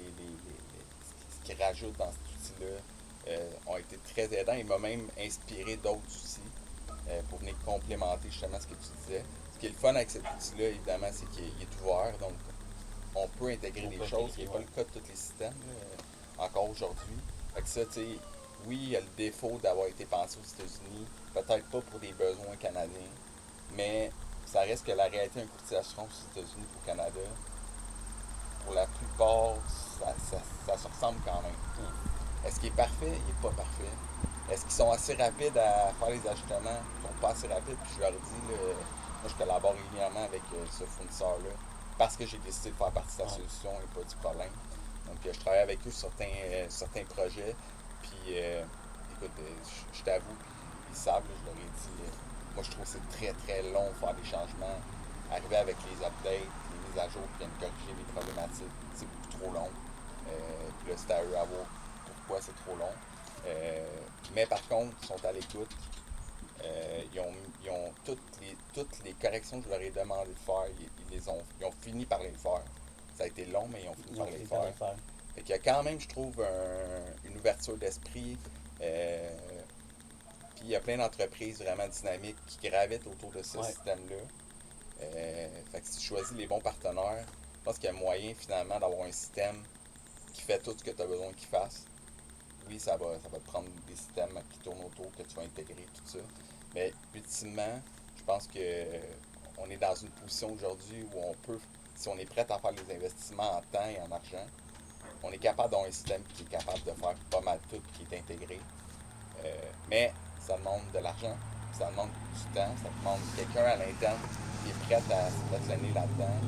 ce qu'ils rajoutent dans cet outil-là ont été très aidants. Il m'a même inspiré d'autres outils pour venir complémenter justement ce que tu disais. Ce qui est le fun avec cet outil-là, évidemment, c'est qu'il est ouvert. Donc, on peut intégrer des choses, ce qui n'est pas le cas de tous les systèmes, encore aujourd'hui. Fait que ça, tu sais, oui, il y a le défaut d'avoir été pensé aux États-Unis, peut-être pas pour des besoins canadiens, mais ça reste que la réalité d'un courtier d'assurance aux États-Unis et au Canada, pour la plupart, ça se ressemble quand même. Est-ce qu'il est parfait? Il n'est pas parfait. Est-ce qu'ils sont assez rapides à faire les ajustements? Ils ne sont pas assez rapides, puis je leur dis, moi je collabore régulièrement avec ce fournisseur-là. parce que j'ai décidé de faire partie de la Ouais. solution et pas du problème. Donc, je travaille avec eux sur certains projets. Puis, écoute, je t'avoue, puis ils savent, là, je leur ai dit, moi, je trouve que c'est très, très long de faire des changements. Arriver avec les updates, les mises à jour, puis corriger les problématiques, c'est beaucoup trop long. Puis là, c'est à eux à voir pourquoi c'est trop long. Mais par contre, ils sont à l'écoute. Ils ont toutes les corrections que je leur ai demandé de faire, ils ont fini par les faire. Ça a été long, mais ils ont fini par les faire. Fait qu'il y a quand même, je trouve, une ouverture d'esprit. Puis il y a plein d'entreprises vraiment dynamiques qui gravitent autour de ce système-là. Fait que si tu choisis les bons partenaires, je pense qu'il y a moyen finalement d'avoir un système qui fait tout ce que tu as besoin qu'il fasse. Oui, ça va te prendre des systèmes qui tournent autour, que tu vas intégrer, tout ça. Mais ultimement, je pense que on est dans une position aujourd'hui où on peut, si on est prêt à faire les investissements en temps et en argent, on est capable d'avoir un système qui est capable de faire pas mal tout, qui est intégré. Mais ça demande de l'argent, ça demande du temps, ça demande quelqu'un à l'interne qui est prêt à se passionner là-dedans,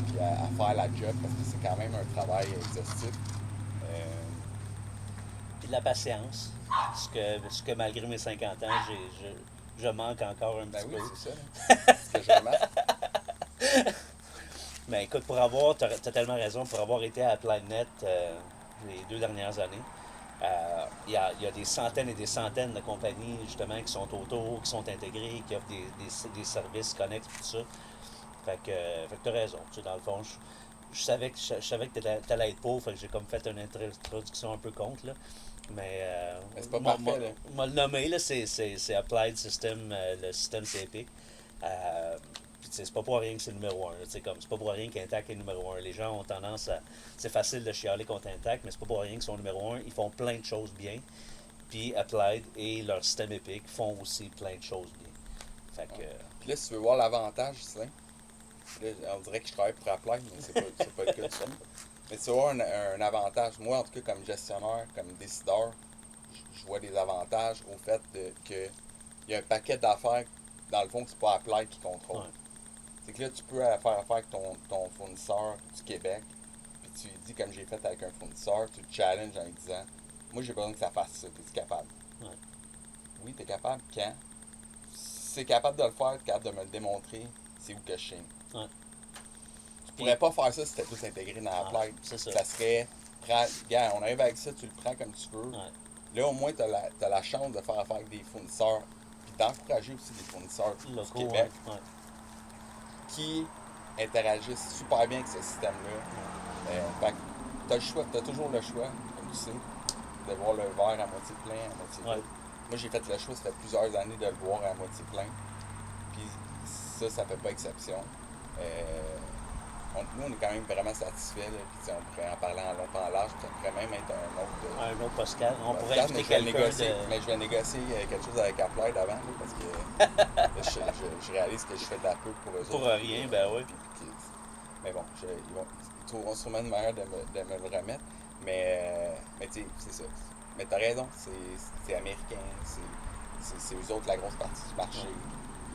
puis à faire la job, parce que c'est quand même un travail exhaustif. Puis de la patience. Ce que malgré mes 50 ans, je manque encore un petit Ben oui, peu. c'est ça. C'est ce que je remarque. Mais écoute, t'as tellement raison, pour avoir été à AppliedNet les 2 dernières années, il y a des centaines et des centaines de compagnies justement qui sont autour, qui sont intégrées, qui offrent des services connexes, tout ça. Fait que t'as raison. Tu sais, dans le fond, je savais que t'allais être pauvre, fait que j'ai comme fait une introduction un peu contre, là. Mais c'est pas parfait, là. M'a le nommé, là, c'est Applied System, le système c'est Epic. Puis c'est pas pour rien que c'est numéro 1. C'est pas pour rien qu'Intact est numéro 1. Les gens ont tendance à. C'est facile de chialer contre Intact, mais c'est pas pour rien qu'ils sont numéro 1. Ils font plein de choses bien. Puis Applied et leur système Epic font aussi plein de choses bien. Fait que. Puis là, si tu veux voir l'avantage, tu sais, là, on dirait que je travaille pour Applied, mais c'est pas le cas du tout. Mais tu vois un avantage. Moi, en tout cas, comme gestionnaire, comme décideur, je vois des avantages au fait que il y a un paquet d'affaires, dans le fond, que c'est pas Applied qui contrôle. Ouais. C'est que là, tu peux faire affaire avec ton fournisseur du Québec, puis tu lui dis, comme j'ai fait avec un fournisseur, tu le challenges en lui disant, moi, j'ai besoin que ça fasse ça, es-tu capable? Ouais. Oui, t'es capable. Quand? Si c'est capable de le faire, t'es capable de me le démontrer, c'est où que je chine. Ouais. Tu pourrais pas faire ça si c'était tout intégré dans Applied. C'est ça. Ça serait, regarde, on arrive avec ça, tu le prends comme tu veux. Ouais. Là, au moins, t'as la chance de faire affaire avec des fournisseurs, puis d'encourager aussi des fournisseurs Locaux, du Québec ouais. qui interagissent super bien avec ce système-là. Fait que t'as toujours le choix, comme tu sais, de voir le verre à moitié plein, à moitié vide. Moi, j'ai fait le choix, ça fait plusieurs années de le voir à moitié plein. Puis ça fait pas exception. Nous, on est quand même vraiment satisfaits. Puis on pourrait en parler en long, en large. Puis ça pourrait même être Un autre podcast. On pourrait podcast, inviter quelqu'un mais je vais négocier quelque chose avec Applied avant, là, parce que je réalise que je fais de la pub pour eux Pour autres. rien, ben oui. Mais bon, ils trouveront sûrement une manière de me le remettre. Mais tu sais, c'est ça. Mais t'as raison, c'est américain, c'est eux autres la grosse partie du marché.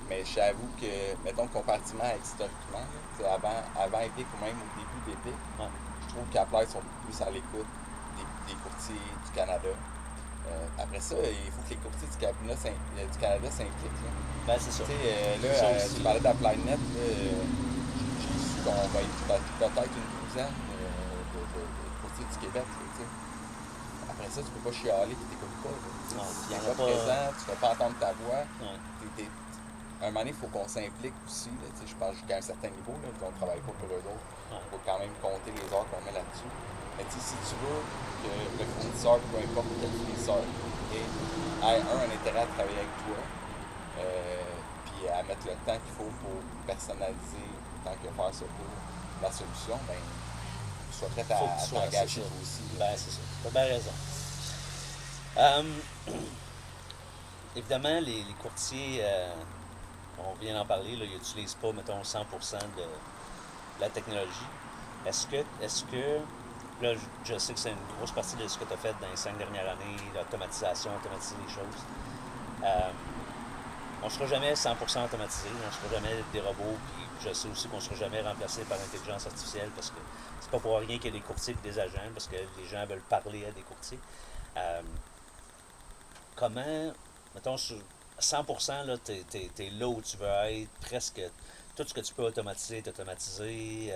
Mais j'avoue que, mettons, comparativement à historiquement, là, avant Epic ou même au début d'Epic, je trouve qu'Applied sont beaucoup plus à l'écoute des courtiers du Canada. Après ça, il faut que les courtiers du Canada s'impliquent. Ben, c'est ça. Tu sais, là, tu parlais d'AppliedNet, j'ai su qu'on va être peut-être une douzaine de courtiers du Québec. Là, après ça, tu peux pas chialer et t'écoutes pas. Tu n'es pas présent, tu ne vas pas entendre ta voix. À un moment donné, il faut qu'on s'implique aussi. Là, je pense jusqu'à un certain niveau. Là, on ne travaille pas pour eux autres. Il faut quand même compter les heures qu'on met là-dessus. Mais si tu veux que le fournisseur, peu importe quel fournisseur, ait un intérêt à travailler avec toi, puis à mettre le temps qu'il faut pour personnaliser tant que faire ça pour la solution, ben, tu sois prêt à t'engager aussi. Ben, c'est ça. Tu as bien raison. Évidemment, les courtiers, on vient d'en parler, là, ils n'utilisent pas, mettons, 100% de la technologie. Est-ce que là, je sais que c'est une grosse partie de ce que tu as fait dans les 5 dernières années, l'automatisation, automatiser les choses. On ne sera jamais 100% automatisé, on ne sera jamais des robots, puis je sais aussi qu'on ne sera jamais remplacé par l'intelligence artificielle parce que c'est pas pour rien qu'il y a des courtiers et des agents, parce que les gens veulent parler à des courtiers. Euh, Comment, mettons, sur 100%, là, t'es là où tu veux être, presque tout ce que tu peux automatiser est automatisé.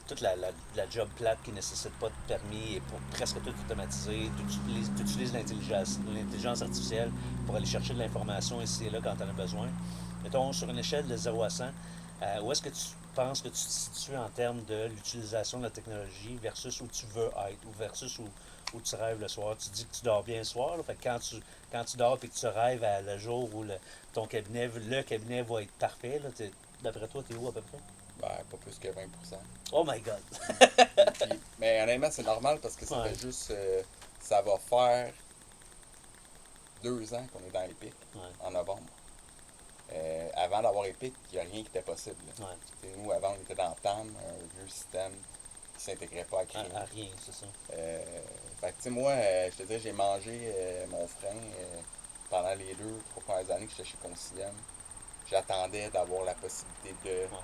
Toute la job plate qui ne nécessite pas de permis est pour presque tout automatisé. Tu utilises l'intelligence artificielle pour aller chercher de l'information ici et là quand tu en as besoin. Mettons, sur une échelle de 0 à 100, où est-ce que tu penses que tu te situes en termes de l'utilisation de la technologie versus où tu veux être ou versus où tu rêves le soir? Tu dis que tu dors bien le soir, là, fait que quand tu dors et que tu rêves à le jour où le cabinet va être parfait, là, d'après toi, t'es où à peu près? Ben, pas plus que 20%. Oh my god! Mais honnêtement, c'est normal parce que ça Ouais. fait juste. Ça va faire 2 ans qu'on est dans Epic, Ouais. en novembre. Avant d'avoir Epic, il n'y a rien qui était possible. Ouais. Nous, avant, on était dans TAM, un vieux système qui ne s'intégrait pas à Crane. À rien, c'est ça. Fait que, tu sais, moi, je te dis, j'ai mangé mon frein pendant les 2-3 premières années que j'étais chez Concilium. J'attendais d'avoir la possibilité de Ouais.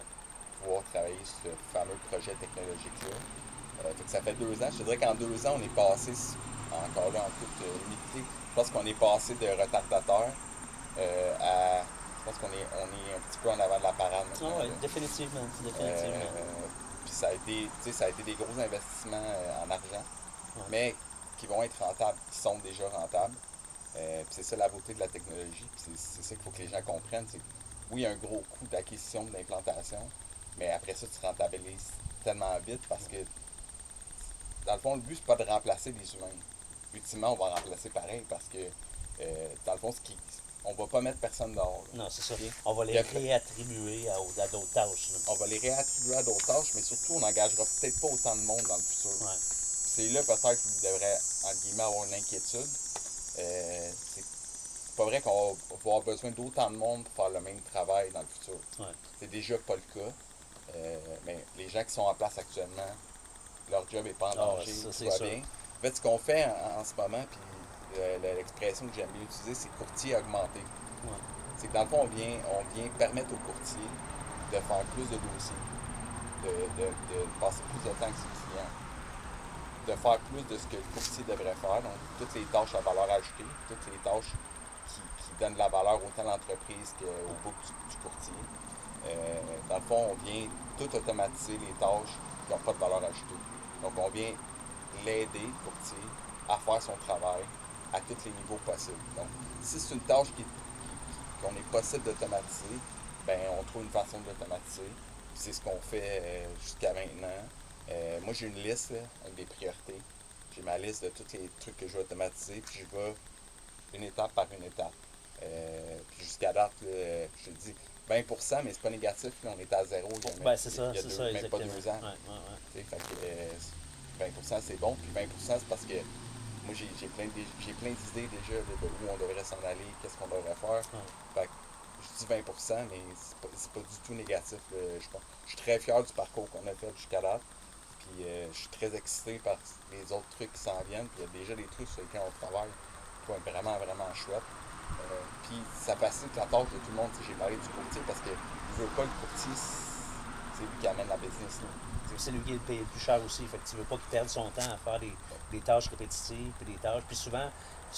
pouvoir travailler sur ce fameux projet technologique-là. Fait que ça fait 2 ans. Je te dirais qu'en 2 ans, on est passé, encore là, en toute humilité, je pense qu'on est passé de retardateur à. Je pense qu'on est un petit peu en avant de la parade maintenant. Ah ouais, définitivement. Définitivement. Puis ça a été des gros investissements en argent, Ouais. mais qui vont être rentables, qui sont déjà rentables. Puis c'est ça la beauté de la technologie. Puis c'est ça qu'il faut que les gens comprennent. C'est que, oui, il y a un gros coût d'acquisition, d'implantation, mais après ça, tu rentabilises tellement vite parce que, dans le fond, le but, c'est pas de remplacer les humains. Ultimement, on va remplacer pareil parce que, dans le fond, on va pas mettre personne dehors. Non, c'est ça. Okay? On va les réattribuer à d'autres tâches. Là. On va les réattribuer à d'autres tâches, mais surtout, on n'engagera peut-être pas autant de monde dans le futur. Ouais. C'est là peut-être qu'il devrait, entre guillemets, avoir une inquiétude. C'est pas vrai qu'on va avoir besoin d'autant de monde pour faire le même travail dans le futur. Ouais. C'est déjà pas le cas. Mais les gens qui sont en place actuellement, leur job n'est pas en danger, tout va bien. En fait, ce qu'on fait en ce moment, puis l'expression que j'aime bien utiliser, c'est courtier augmenté. Ouais. C'est que dans le fond, on vient permettre aux courtiers de faire plus de dossiers, de passer plus de temps avec ses clients, de faire plus de ce que le courtier devrait faire. Donc, toutes les tâches à valeur ajoutée, toutes les tâches qui donnent de la valeur autant à l'entreprise qu'au bout du courtier. Dans le fond, on vient tout automatiser les tâches qui n'ont pas de valeur ajoutée. Donc, on vient l'aider, le courtier, à faire son travail à tous les niveaux possibles. Donc, si c'est une tâche qu'on est possible d'automatiser, ben on trouve une façon de l'automatiser. C'est ce qu'on fait jusqu'à maintenant. Moi, j'ai une liste là, avec des priorités. J'ai ma liste de tous les trucs que je vais automatiser, puis je vais une étape par une étape. Puis jusqu'à date, là, je te dis 20%, mais c'est pas négatif. Là, on est à zéro. C'est ça, c'est ça, même pas 2 ans. Ouais. Fait que, 20% c'est bon, puis 20% c'est parce que moi j'ai plein d'idées déjà de où on devrait s'en aller, qu'est-ce qu'on devrait faire. Fait que je dis 20%, mais c'est pas du tout négatif. Je suis très fier du parcours qu'on a fait jusqu'à date. Puis je suis très excité par les autres trucs qui s'en viennent. Puis il y a déjà des trucs sur lesquels on travaille qui vont être vraiment, vraiment chouettes. Puis ça facilite la tâche de tout le monde. J'ai parlé du courtier parce que je veux pas le courtier, c'est lui qui amène la business. Là. C'est lui qui est payé le plus cher aussi. Fait que tu veux pas qu'il perde son temps à faire des tâches répétitives, puis des tâches. Puis souvent,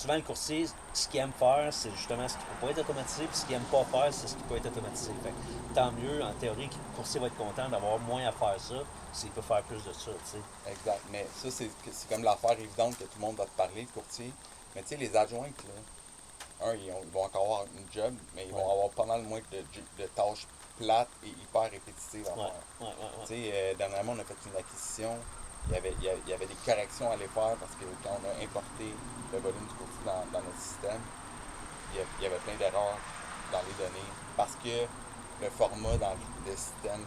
le courtier, ce qu'il aime faire, c'est justement ce qui peut pas être automatisé, puis ce qu'il aime pas faire, c'est ce qui peut être automatisé. Fait que, tant mieux, en théorie, que le courtier va être content d'avoir moins à faire ça, s'il peut faire plus de ça, tu sais. Exact. Mais ça, c'est comme l'affaire évidente que tout le monde va te parler, le courtier. Mais tu sais, les adjointes, là, ils vont encore avoir une job, mais ils vont avoir pas mal moins de tâches plates et hyper répétitives à faire. Tu sais, dernièrement, on a fait une acquisition. Il y avait des corrections à aller faire parce que quand on a importé le volume du courtier dans notre système, il y avait plein d'erreurs dans les données parce que le format dans le système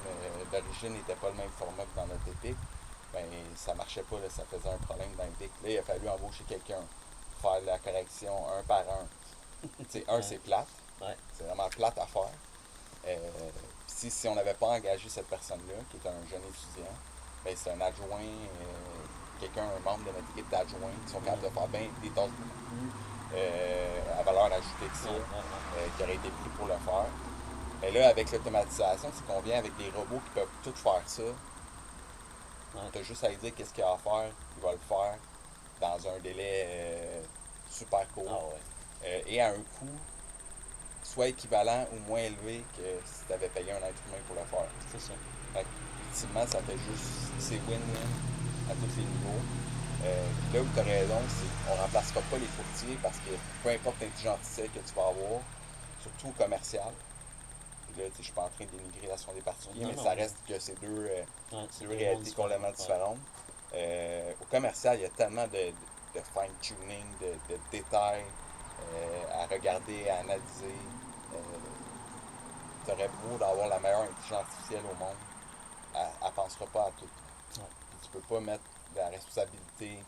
d'origine n'était pas le même format que dans notre Epic. Ben, ça marchait pas, là, ça faisait un problème dans Epic. Là, il a fallu embaucher quelqu'un, faire la correction un par un. C'est plate. Ouais. C'est vraiment plate à faire. Si on n'avait pas engagé cette personne-là, qui est un jeune étudiant, ben, c'est un adjoint, un membre de notre équipe d'adjoints qui sont capables de faire bien des tâches beaucoup plus à valeur valeur ajoutée que ça, qui aurait été pris pour le faire. Et là, avec l'automatisation, c'est qu'on vient avec des robots qui peuvent tout faire ça. Tu as juste à lui dire qu'est-ce qu'il a à faire, il va le faire dans un délai super court et à un coût soit équivalent ou moins élevé que si tu avais payé un être humain pour le faire. C'est ça. Fait que, effectivement, ça fait juste, c'est win-win à tous les niveaux. Là où tu as raison, c'est qu'on ne remplacera pas les courtiers parce que peu importe l'intelligence artificielle que tu vas avoir, surtout au commercial, puis là, je ne suis pas en train de dénigrer la des particuliers, mais ça reste que c'est deux réalités complètement différentes. Au commercial, il y a tellement de fine-tuning, de détails à regarder, à analyser. Tu aurais beau d'avoir la meilleure intelligence artificielle au monde, elle ne pensera pas à tout. Ouais. Tu ne peux pas mettre la responsabilité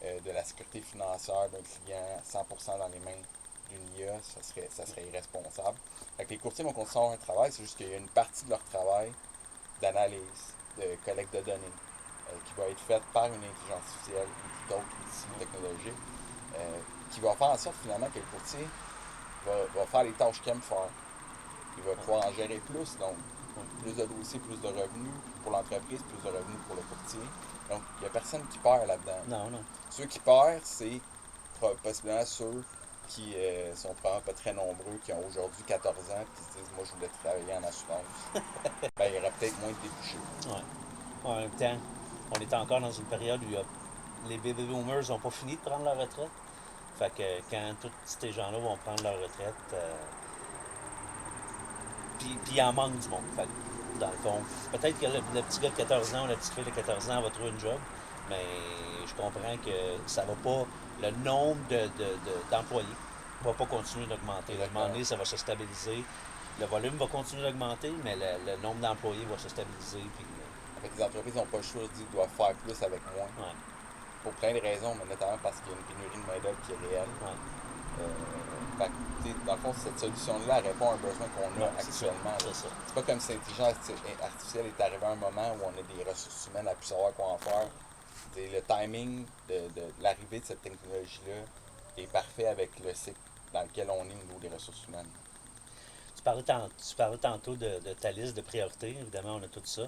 de la sécurité financière d'un client 100% dans les mains d'une IA, ça serait irresponsable. Fait que les courtiers vont continuer à avoir un travail, c'est juste qu'il y a une partie de leur travail d'analyse, de collecte de données, qui va être faite par une intelligence artificielle ou tout autre outil technologique, qui va faire en sorte finalement que le courtier va faire les tâches qu'il aime faire. Il va pouvoir en gérer plus, donc plus de dossiers, plus de revenus pour l'entreprise, plus de revenus pour le courtier. Donc, il n'y a personne qui perd là-dedans. Non. Ceux qui perdent, c'est possiblement ceux qui sont probablement pas très nombreux, qui ont aujourd'hui 14 ans, et qui se disent « Moi, je voulais travailler en assurance. » Ben, il y aurait peut-être moins de débouchés. Ouais. En même temps, on est encore dans une période où les baby boomers n'ont pas fini de prendre leur retraite. Fait que quand tous ces gens-là vont prendre leur retraite, puis il en manque du monde. Fait que, dans le fond, peut-être que le petit gars de 14 ans ou la petite fille de 14 ans va trouver une job, mais je comprends que ça va pas, le nombre d'employés va pas continuer d'augmenter. À un moment donné, ça va se stabiliser. Le volume va continuer d'augmenter, mais le nombre d'employés va se stabiliser. Puis, Avec les entreprises n'ont pas le choix de dire qu'ils doivent faire plus avec moins. ouais. Pour plein de raisons, mais notamment parce qu'il y a une pénurie de main-d'œuvre qui est réelle. Ouais. Fait que, dans le fond, cette solution-là répond à un besoin qu'on a actuellement. C'est pas comme si l'intelligence artificielle est arrivée à un moment où on a des ressources humaines à plus savoir quoi en faire. Le timing de l'arrivée de cette technologie-là est parfait avec le cycle dans lequel on est au niveau des ressources humaines. Tu parlais tantôt de ta liste de priorités. Évidemment, on a tout ça.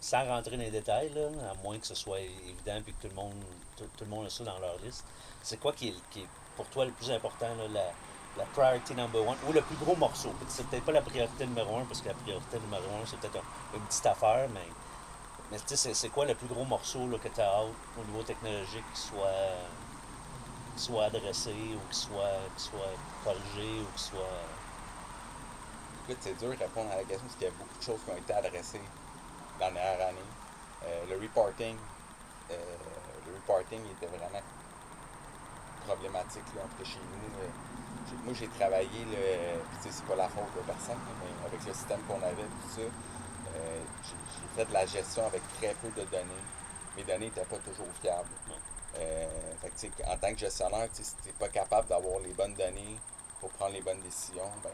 Sans rentrer dans les détails, là, à moins que ce soit évident et que tout le monde a ça dans leur liste. C'est quoi qui est pour toi le plus important, là, la priority number one, ou le plus gros morceau? C'est peut-être pas la priorité numéro un, parce que la priorité numéro un, c'est peut-être une petite affaire, mais c'est quoi le plus gros morceau là, que tu as hâte au niveau technologique qui soit adressé, ou qui soit corrigé, ou qui soit... Écoute, c'est dur de répondre à la question parce qu'il y a beaucoup de choses qui ont été adressées dans la dernière année. Le reporting était vraiment problématique, là, en tout cas chez nous. Moi, j'ai travaillé, puis c'est pas la faute de personne, mais avec le système qu'on avait, tout ça, j'ai fait de la gestion avec très peu de données. Mes données n'étaient pas toujours fiables. Fait que, en tant que gestionnaire, si tu n'es pas capable d'avoir les bonnes données pour prendre les bonnes décisions, ben,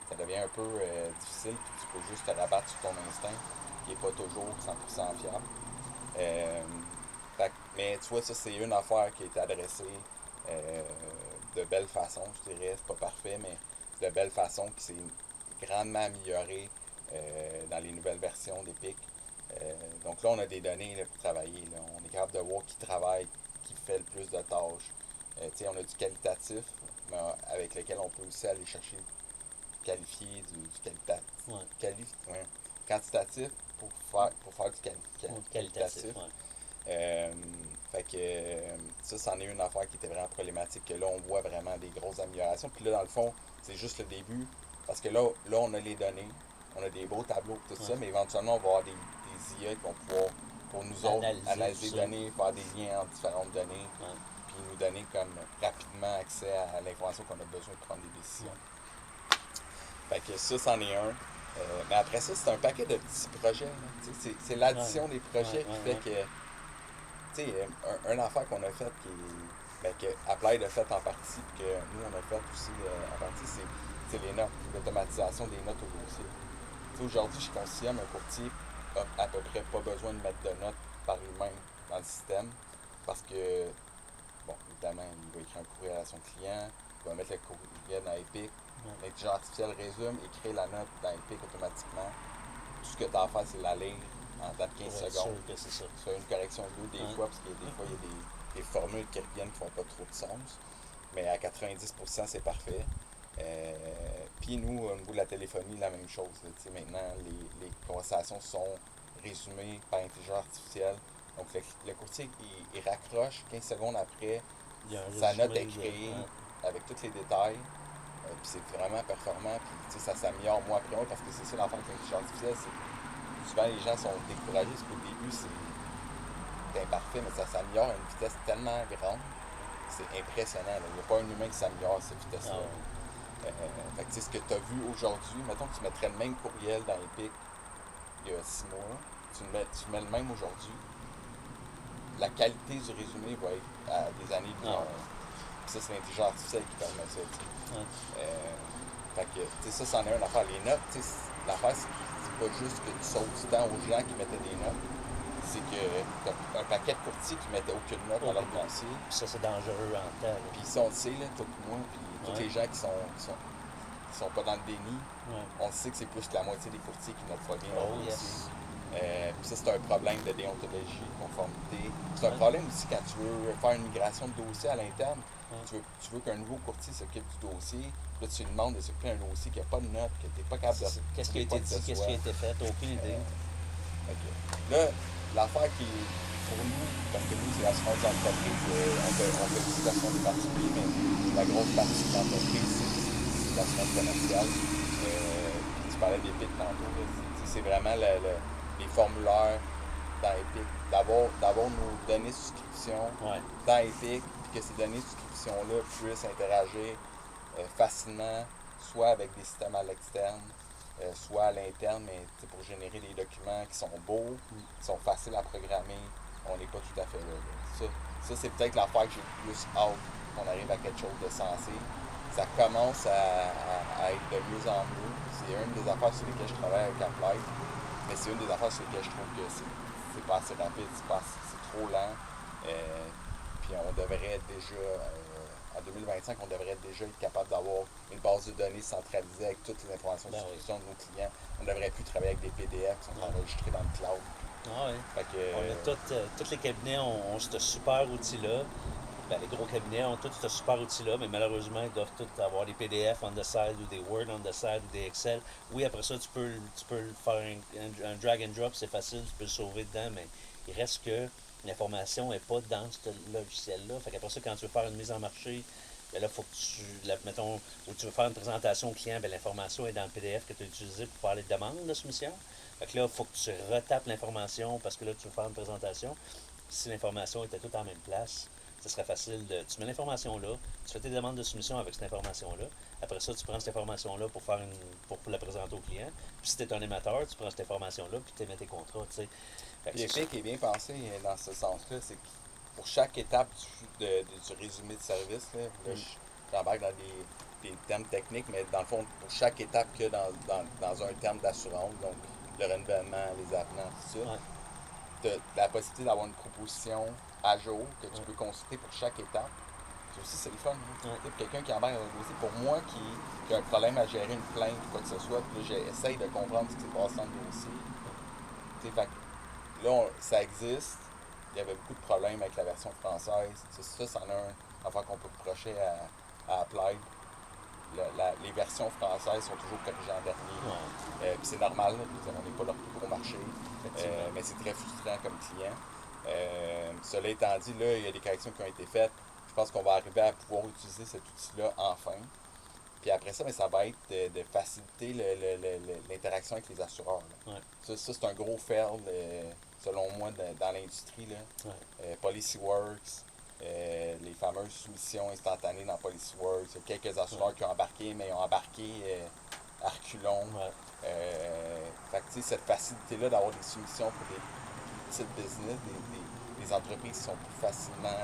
ça devient un peu difficile, puis tu peux juste te rabattre sur ton instinct, qui n'est pas toujours 100% fiable. Mais tu vois, ça, c'est une affaire qui a été adressée de belle façon, je dirais. C'est pas parfait, mais de belle façon, qui s'est grandement améliorée dans les nouvelles versions d'Epic. Donc là, on a des données là, pour travailler. Là. On est capable de voir qui travaille, qui fait le plus de tâches. On a du qualitatif, mais avec lequel on peut aussi aller chercher qualifier du quantitatif pour faire du qualitatif. Fait que ça, c'en est une affaire qui était vraiment problématique, que là, on voit vraiment des grosses améliorations. Puis là, dans le fond, c'est juste le début, parce que là on a les données, on a des beaux tableaux, tout ça, mais éventuellement, on va avoir des IA qui vont pouvoir, pour nous autres, analyser les données, faire des liens entre différentes données, puis nous donner comme rapidement accès à l'information qu'on a besoin de prendre des décisions. Fait que ça, c'en est un. Mais après ça, c'est un paquet de petits projets. C'est l'addition des projets qui fait que... Tu sais, un affaire qu'on a fait que Applied a fait en partie, puis que nous, on a fait aussi en partie, c'est les notes, l'automatisation des notes au dossier. T'sais, aujourd'hui, chez Concilium, un courtier a à peu près pas besoin de mettre de notes par lui-même dans le système, parce que, bon, évidemment, il va écrire un courriel à son client, il va mettre le courriel dans Epic. L'intelligence artificielle résume et crée la note dans Epic automatiquement. Tout ce que tu as à faire, c'est la lire en dans 15 secondes. C'est ça. Tu fais une correction ou deux des fois, parce que des fois, il y a des formules qui reviennent qui font pas trop de sens. Mais à 90%, c'est parfait. Puis nous, au niveau de la téléphonie, la même chose. Maintenant, les conversations sont résumées par intelligence artificielle. Donc le courtier, il raccroche 15 secondes après, sa note est créée avec tous les détails. Puis c'est vraiment performant. Puis ça s'améliore mois après mois parce que c'est ça l'affaire avec l'intelligence artificielle. C'est que souvent les gens sont découragés parce qu'au début, c'est imparfait, mais ça s'améliore à une vitesse tellement grande. C'est impressionnant. Il n'y a pas un humain qui s'améliore à cette vitesse-là. Fait que ce que tu as vu aujourd'hui, mettons que tu mettrais le même courriel dans Epic il y a 6 mois, tu mets le même aujourd'hui, la qualité du résumé va être à des années de ça, c'est l'intelligence artificielle qui permet ça. Fait que ça, c'en est une affaire. Les notes, l'affaire, c'est pas juste que tu sauves du temps aux gens qui mettaient des notes. C'est que t'as un paquet de courtiers qui mettaient aucune note dans leur dossier. Puis ça, c'est dangereux en temps. Puis ça, on le sait, là, toi et moi, puis tous les gens qui sont pas dans le déni, on sait que c'est plus que la moitié des courtiers qui notent pas bien leur dossier. Puis ça, c'est un problème de déontologie, de conformité. C'est un problème aussi quand tu veux faire une migration de dossier à l'interne. Tu veux qu'un nouveau courtier s'occupe du dossier. Là, tu lui demandes de s'occuper d'un dossier qui n'a pas de notes, que tu n'es pas capable de... Qu'est-ce qui a été dit, qu'est-ce qui a été fait, aucune idée. Là, l'affaire qui est pour nous, parce que nous, c'est l'assurance d'entreprise, on fait aussi l'assurance des particuliers, mais la grosse partie de l'entreprise, c'est l'assurance commerciale. Tu parlais d'Epic tantôt, c'est vraiment les formulaires dans Epic, d'avoir nos données de souscription dans Epic, puis que ces données de souscription-là puissent interagir facilement, soit avec des systèmes à l'externe, soit à l'interne, mais pour générer des documents qui sont beaux, qui sont faciles à programmer, on n'est pas tout à fait là. Ça c'est peut-être l'affaire que j'ai le plus hâte qu'on arrive à quelque chose de sensé. Ça commence à être de mieux en mieux. C'est une des affaires sur lesquelles je travaille avec Applied, mais c'est une des affaires sur lesquelles je trouve que c'est pas assez rapide, c'est trop lent. Puis on devrait déjà, en 2025, on devrait déjà être capable d'avoir une base de données centralisée avec toutes les informations de souscription de nos clients. On ne devrait plus travailler avec des PDF qui sont enregistrés dans le cloud. Fait que, tous les cabinets ont ce super outil-là. Les gros cabinets ont tous ce super outil-là, mais malheureusement, ils doivent tous avoir des PDF on the side ou des Word on the side ou des Excel. Oui, après ça, tu peux faire un drag and drop, c'est facile, tu peux le sauver dedans, mais il reste que l'information n'est pas dans ce logiciel-là. Fait qu'après ça, quand tu veux faire une mise en marché, là, faut que mettons, ou tu veux faire une présentation au client, l'information est dans le PDF que tu as utilisé pour faire les demandes de soumission. Fait que là, il faut que tu retapes l'information parce que là, tu veux faire une présentation. Si l'information était toute en même place, ce serait facile tu mets l'information là, tu fais tes demandes de soumission avec cette information-là. Après ça, tu prends cette information-là pour la présenter au client. Puis si tu es un émetteur, tu prends cette information-là puis tu émets tes contrats. L'Epic est bien pensé dans ce sens-là, c'est que pour chaque étape du résumé de service, là, j'embarque dans des termes techniques, mais dans le fond, pour chaque étape qu'il y a dans un terme d'assurance, donc le renouvellement, les avenants, tout ça, tu as la possibilité d'avoir une proposition à jour que tu peux consulter pour chaque étape. Ça aussi, c'est le fun. Pour quelqu'un qui embarque dans un dossier, pour moi qui a un problème à gérer une plainte ou quoi que ce soit, puis là, j'essaye de comprendre ce qui s'est passé dans le dossier. Fait que là, ça existe. Il y avait beaucoup de problèmes avec la version française. Ça, c'en a un affaire qu'on peut reprocher à Applied. Les versions françaises sont toujours corrigées en dernier. Puis c'est normal, on n'est pas leur plus gros marché. Mais c'est très frustrant comme client. Cela étant dit, là, il y a des corrections qui ont été faites. Je pense qu'on va arriver à pouvoir utiliser cet outil-là enfin. Puis après ça, ça va être de faciliter l'interaction avec les assureurs. Ça, c'est un gros fail, selon moi, dans l'industrie. PolicyWorks, les fameuses soumissions instantanées dans PolicyWorks. Il y a quelques assureurs qui ont embarqué, mais ils ont embarqué à reculons. Fait que, cette facilité-là d'avoir des soumissions pour des petites business, des entreprises qui sont plus facilement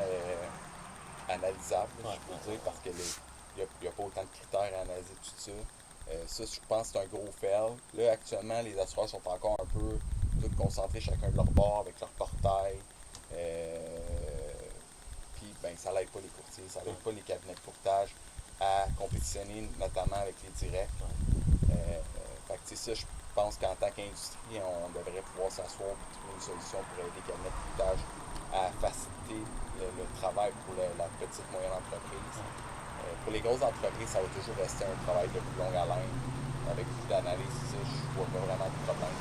analysables, je peux dire, parce qu'il n'y a pas autant de critères à analyser tout ça. Ça, je pense que c'est un gros fail. Là, actuellement, les assureurs sont encore un peu tous concentrés chacun de leur bord avec leur portail. Puis, ben, ça l'aide pas les courtiers, ça l'aide pas les cabinets de courtage à compétitionner, notamment avec les directs. Fait que, ça, je pense qu'en tant qu'industrie, on devrait pouvoir s'asseoir et trouver une solution pour aider les cabinets de courtage à faciliter le travail pour la petite moyenne entreprise. Pour les grosses entreprises, ça va toujours rester un travail de plus longue haleine, avec beaucoup d'analyse, ça, je vois pas vraiment de problème.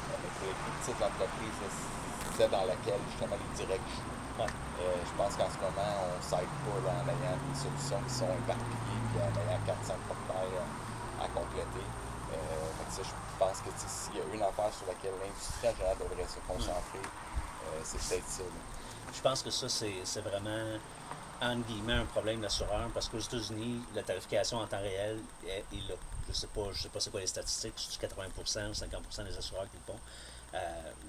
Mais pour les plus petites entreprises, c'est celle dans laquelle justement les directs jouent. Je pense qu'en ce moment, on ne s'aide pas en ayant des solutions qui sont éparpillées et en ayant 4-5 portails à compléter. Ça, je pense que s'il y a une affaire sur laquelle l'industrie en général devrait se concentrer, c'est peut-être ça. Je pense que ça, c'est vraiment, entre guillemets, un problème d'assureur, parce qu'aux États-Unis, la tarification en temps réel est là. Je sais pas c'est quoi les statistiques, c'est 80% ou 50% des assureurs qui le font.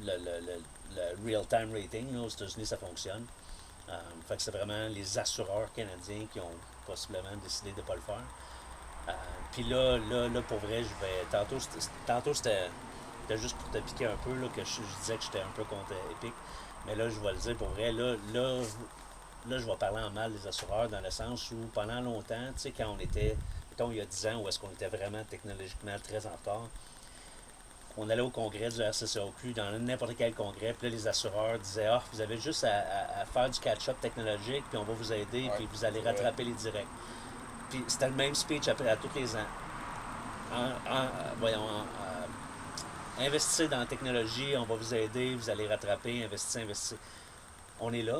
Le real-time rating, là, aux États-Unis, ça fonctionne. Fait que c'est vraiment les assureurs canadiens qui ont possiblement décidé de ne pas le faire. Puis là, pour vrai, je vais. Tantôt c'était juste pour te piquer un peu, là, que je disais que j'étais un peu contre Epic. Mais là, je vais le dire pour vrai. Là, je vais parler en mal des assureurs dans le sens où pendant longtemps, tu sais, quand on était, mettons, il y a 10 ans, où est-ce qu'on était vraiment technologiquement très en retard, on allait au congrès du RCCOQ, dans n'importe quel congrès, puis là, les assureurs disaient « Ah, vous avez juste à faire du catch-up technologique, puis on va vous aider, puis vous allez rattraper les directs. » Puis c'était le même speech après à tous les ans. Investissez dans la technologie, on va vous aider, vous allez rattraper, investissez. On est là.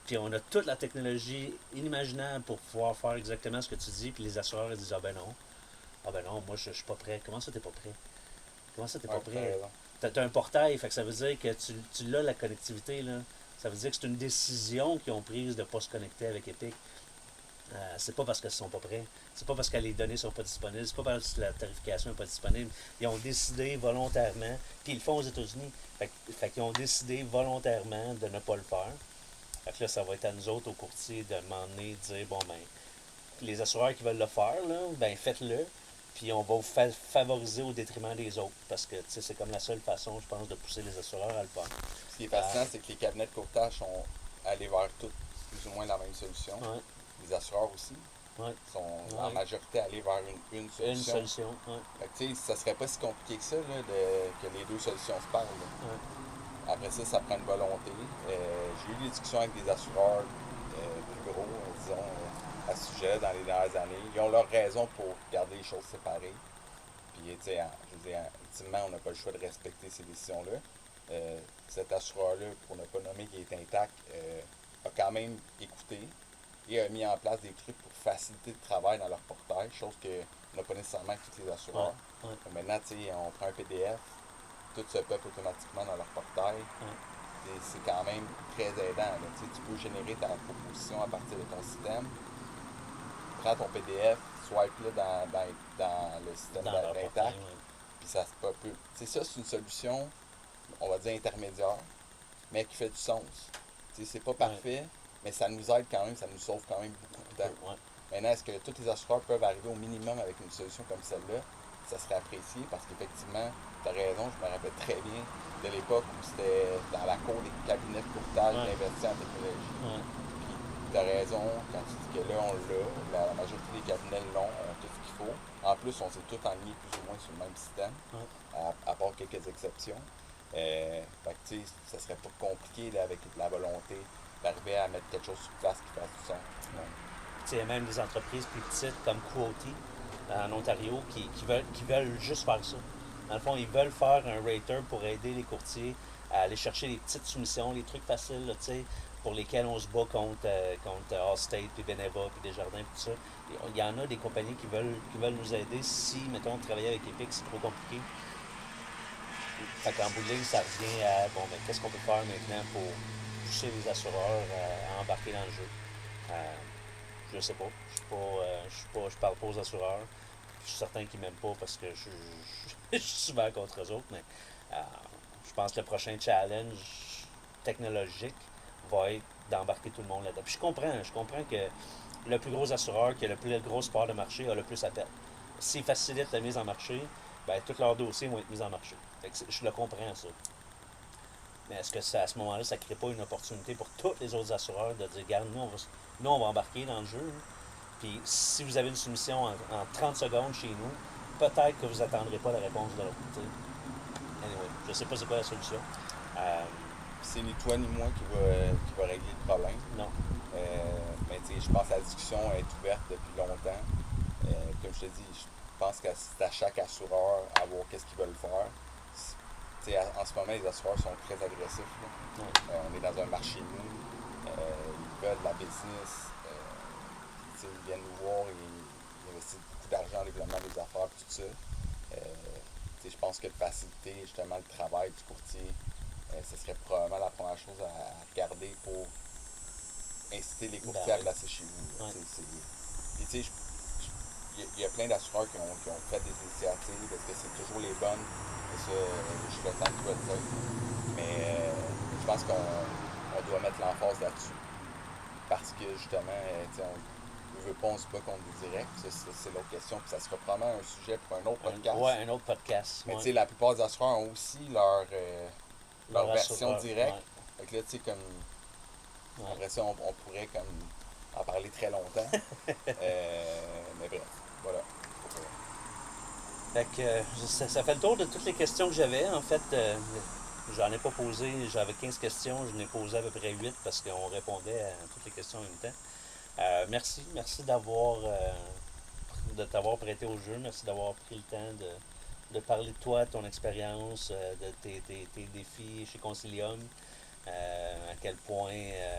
Puis on a toute la technologie inimaginable pour pouvoir faire exactement ce que tu dis, puis les assureurs ils disent « Ah ben non, moi je suis pas prêt. » Comment ça t'es pas prêt? Comment ça t'es pas prêt? T'as un portail, fait que ça veut dire que tu l'as la connectivité, là. Ça veut dire que c'est une décision qu'ils ont prise de ne pas se connecter avec Epic. C'est pas parce qu'ils sont pas prêts. C'est pas parce que les données sont pas disponibles. C'est pas parce que la tarification n'est pas disponible. Ils ont décidé volontairement, puis ils le font aux États-Unis. Fait qu'ils ont décidé volontairement de ne pas le faire. Fait que là, ça va être à nous autres, aux courtiers, de m'emmener, de dire, bon ben, les assureurs qui veulent le faire, là, ben faites-le. Puis on va vous favoriser au détriment des autres. Parce que c'est comme la seule façon, je pense, de pousser les assureurs à le faire. Ce qui est fascinant, c'est que les cabinets de courtage sont allés vers toutes plus ou moins la même solution. Ouais. Les assureurs aussi sont en majorité allés vers une solution. Une solution, Fait que, ça serait pas si compliqué que ça, là, que les deux solutions se parlent. Après ça prend une volonté. J'ai eu des discussions avec des assureurs plus gros, disons, à ce sujet dans les dernières années. Ils ont leurs raisons pour garder les choses séparées. Puis, je veux dire, ultimement, on n'a pas le choix de respecter ces décisions-là. Cet assureur-là, pour ne pas nommer qui est intact, a quand même écouté et a mis en place des trucs pour faciliter le travail dans leur portail, chose que n'a pas nécessairement tous les assureurs. Maintenant, on prend un PDF, tout se peuple automatiquement dans leur portail. Et c'est quand même très aidant. Tu peux générer ta proposition à partir de ton système. Prends ton PDF, swipe-le dans le système d'intact, puis ça se peut. Ça, c'est une solution, on va dire intermédiaire, mais qui fait du sens. C'est pas parfait, mais ça nous aide quand même, ça nous sauve quand même beaucoup de temps. Maintenant, est-ce que tous les assureurs peuvent arriver au minimum avec une solution comme celle-là? Ça serait apprécié parce qu'effectivement, tu as raison, je me rappelle très bien de l'époque où c'était dans la cour des cabinets de courtage d'investir en technologie. Puis tu as raison quand tu dis que là, on l'a, la majorité des cabinets l'ont, ont tout ce qu'il faut. En plus, on s'est tous enlignés plus ou moins sur le même système, à part quelques exceptions. Fait que, ça serait pas compliqué là, avec la volonté d'arriver à mettre quelque chose sur place qui fasse du sens. Il y a même des entreprises plus petites comme Quoty en Ontario qui veulent juste faire ça. Dans le fond, ils veulent faire un rater pour aider les courtiers à aller chercher les petites soumissions, les trucs faciles, là, pour lesquels on se bat contre Allstate, puis Beneva, puis Desjardins, puis tout ça. Il y en a des compagnies qui veulent nous aider si, mettons, travailler avec Epic, c'est trop compliqué. Fait qu'en bout de ligne, ça revient à, qu'est-ce qu'on peut faire maintenant pour pousser les assureurs à embarquer dans le jeu. Je sais pas. Je parle pas aux assureurs. Je suis certain qu'ils m'aiment pas parce que je suis souvent contre eux autres, mais je pense que le prochain challenge technologique va être d'embarquer tout le monde là-dedans. Puis je comprends que le plus gros assureur qui a le plus gros part de marché a le plus à perdre. S'ils facilitent la mise en marché, tous leurs dossiers vont être mis en marché. Je le comprends, ça. Mais est-ce que à ce moment-là, ça ne crée pas une opportunité pour tous les autres assureurs de dire, regarde, nous, on va embarquer dans le jeu, là. Puis si vous avez une soumission en 30 secondes chez nous, peut-être que vous n'attendrez pas la réponse de l'autre côté. Anyway, je ne sais pas c'est quoi la solution. C'est ni toi ni moi qui va régler le problème. Non. Mais je pense que la discussion est ouverte depuis longtemps. Comme je te dis, je pense que c'est à chaque assureur à voir qu'est-ce qu'ils veulent faire. En ce moment, les assureurs sont très agressifs. Ouais. On est dans un marché mou. Ils veulent de la business. Ils viennent nous voir, ils investissent beaucoup d'argent en développement des affaires, tout ça. Je pense que de faciliter justement le travail du courtier, ce serait probablement la première chose à regarder pour inciter les courtiers à placer chez vous. Ouais. Il y a plein d'assureurs qui ont fait des initiatives, parce que c'est toujours les bonnes, et ça, je suis le temps qu'ils veulent dire. Mais je pense qu'on doit mettre l'emphase là-dessus. Parce que justement, on ne veut pas, on se bat contre des directs. C'est l'autre question. Puis ça sera probablement un sujet pour un autre podcast. Ouais, un autre podcast. Mais ouais. la plupart des assureurs ont aussi leur version assureur, directe. ouais. Fait que là, comme. Après ça, on pourrait comme en parler très longtemps. Mais bref, voilà. Fait que ça fait le tour de toutes les questions que j'avais. En fait, j'en ai pas posé, j'avais 15 questions, je n'ai posé à peu près 8 parce qu'on répondait à toutes les questions en même temps. Merci de t'avoir prêté au jeu, merci d'avoir pris le temps de parler de toi, de ton expérience, de tes défis chez Concilium, à quel point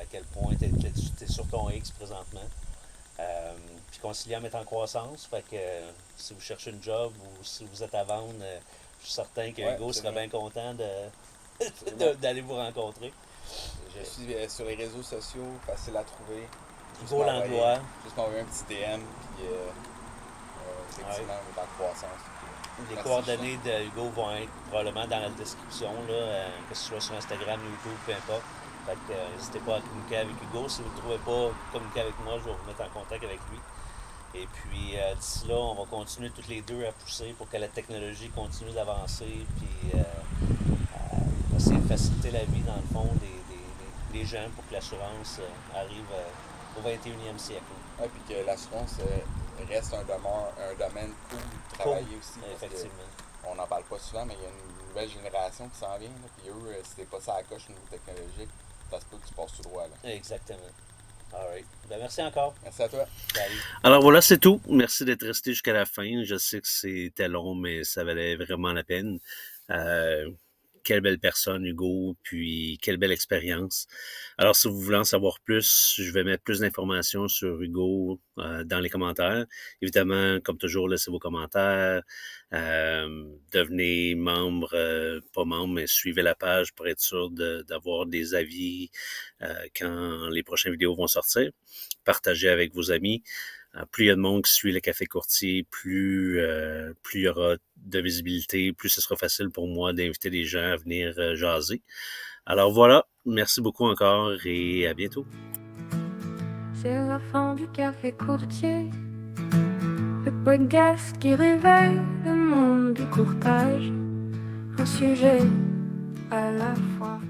tu es sur ton X présentement. Puis Concilium est en croissance, fait que si vous cherchez une job ou si vous êtes à vendre, je suis certain que Hugo serait bien content d'aller vous rencontrer. Je suis sur les réseaux sociaux, facile à trouver. Hugo Langlois. Juste m'envoyer un petit DM, puis effectivement, on est en croissance. Les coordonnées de Hugo vont être probablement dans la description, là, que ce soit sur Instagram, YouTube, peu importe. Fait que n'hésitez pas à communiquer avec Hugo. Si vous ne trouvez pas, communiquer avec moi, je vais vous mettre en contact avec lui. Et puis d'ici là, on va continuer toutes les deux à pousser pour que la technologie continue d'avancer, puis essayer de faciliter la vie, dans le fond, des gens pour que l'assurance arrive au 21e siècle. Oui, puis que l'assurance reste un domaine cool de travailler aussi. Effectivement. On n'en parle pas souvent, mais il y a une nouvelle génération qui s'en vient. Là, puis eux, si t'es pas ça à la coche au niveau technologique, ça se peut que tu passes tout droit. Là. Exactement. All right. Ben, merci encore. Merci à toi. Salut. Alors voilà, c'est tout. Merci d'être resté jusqu'à la fin. Je sais que c'était long, mais ça valait vraiment la peine. Quelle belle personne, Hugo, puis quelle belle expérience. Alors, si vous voulez en savoir plus, je vais mettre plus d'informations sur Hugo dans les commentaires. Évidemment, comme toujours, laissez vos commentaires. Devenez membre, pas membre, mais suivez la page pour être sûr d'avoir des avis quand les prochaines vidéos vont sortir. Partagez avec vos amis. Plus il y a de monde qui suit le Café Courtier, plus il y aura de visibilité, plus ce sera facile pour moi d'inviter des gens à venir jaser. Alors voilà, merci beaucoup encore et à bientôt. C'est la fin du Café Courtier, le podcast qui révèle le monde du courtage, un sujet à la fois.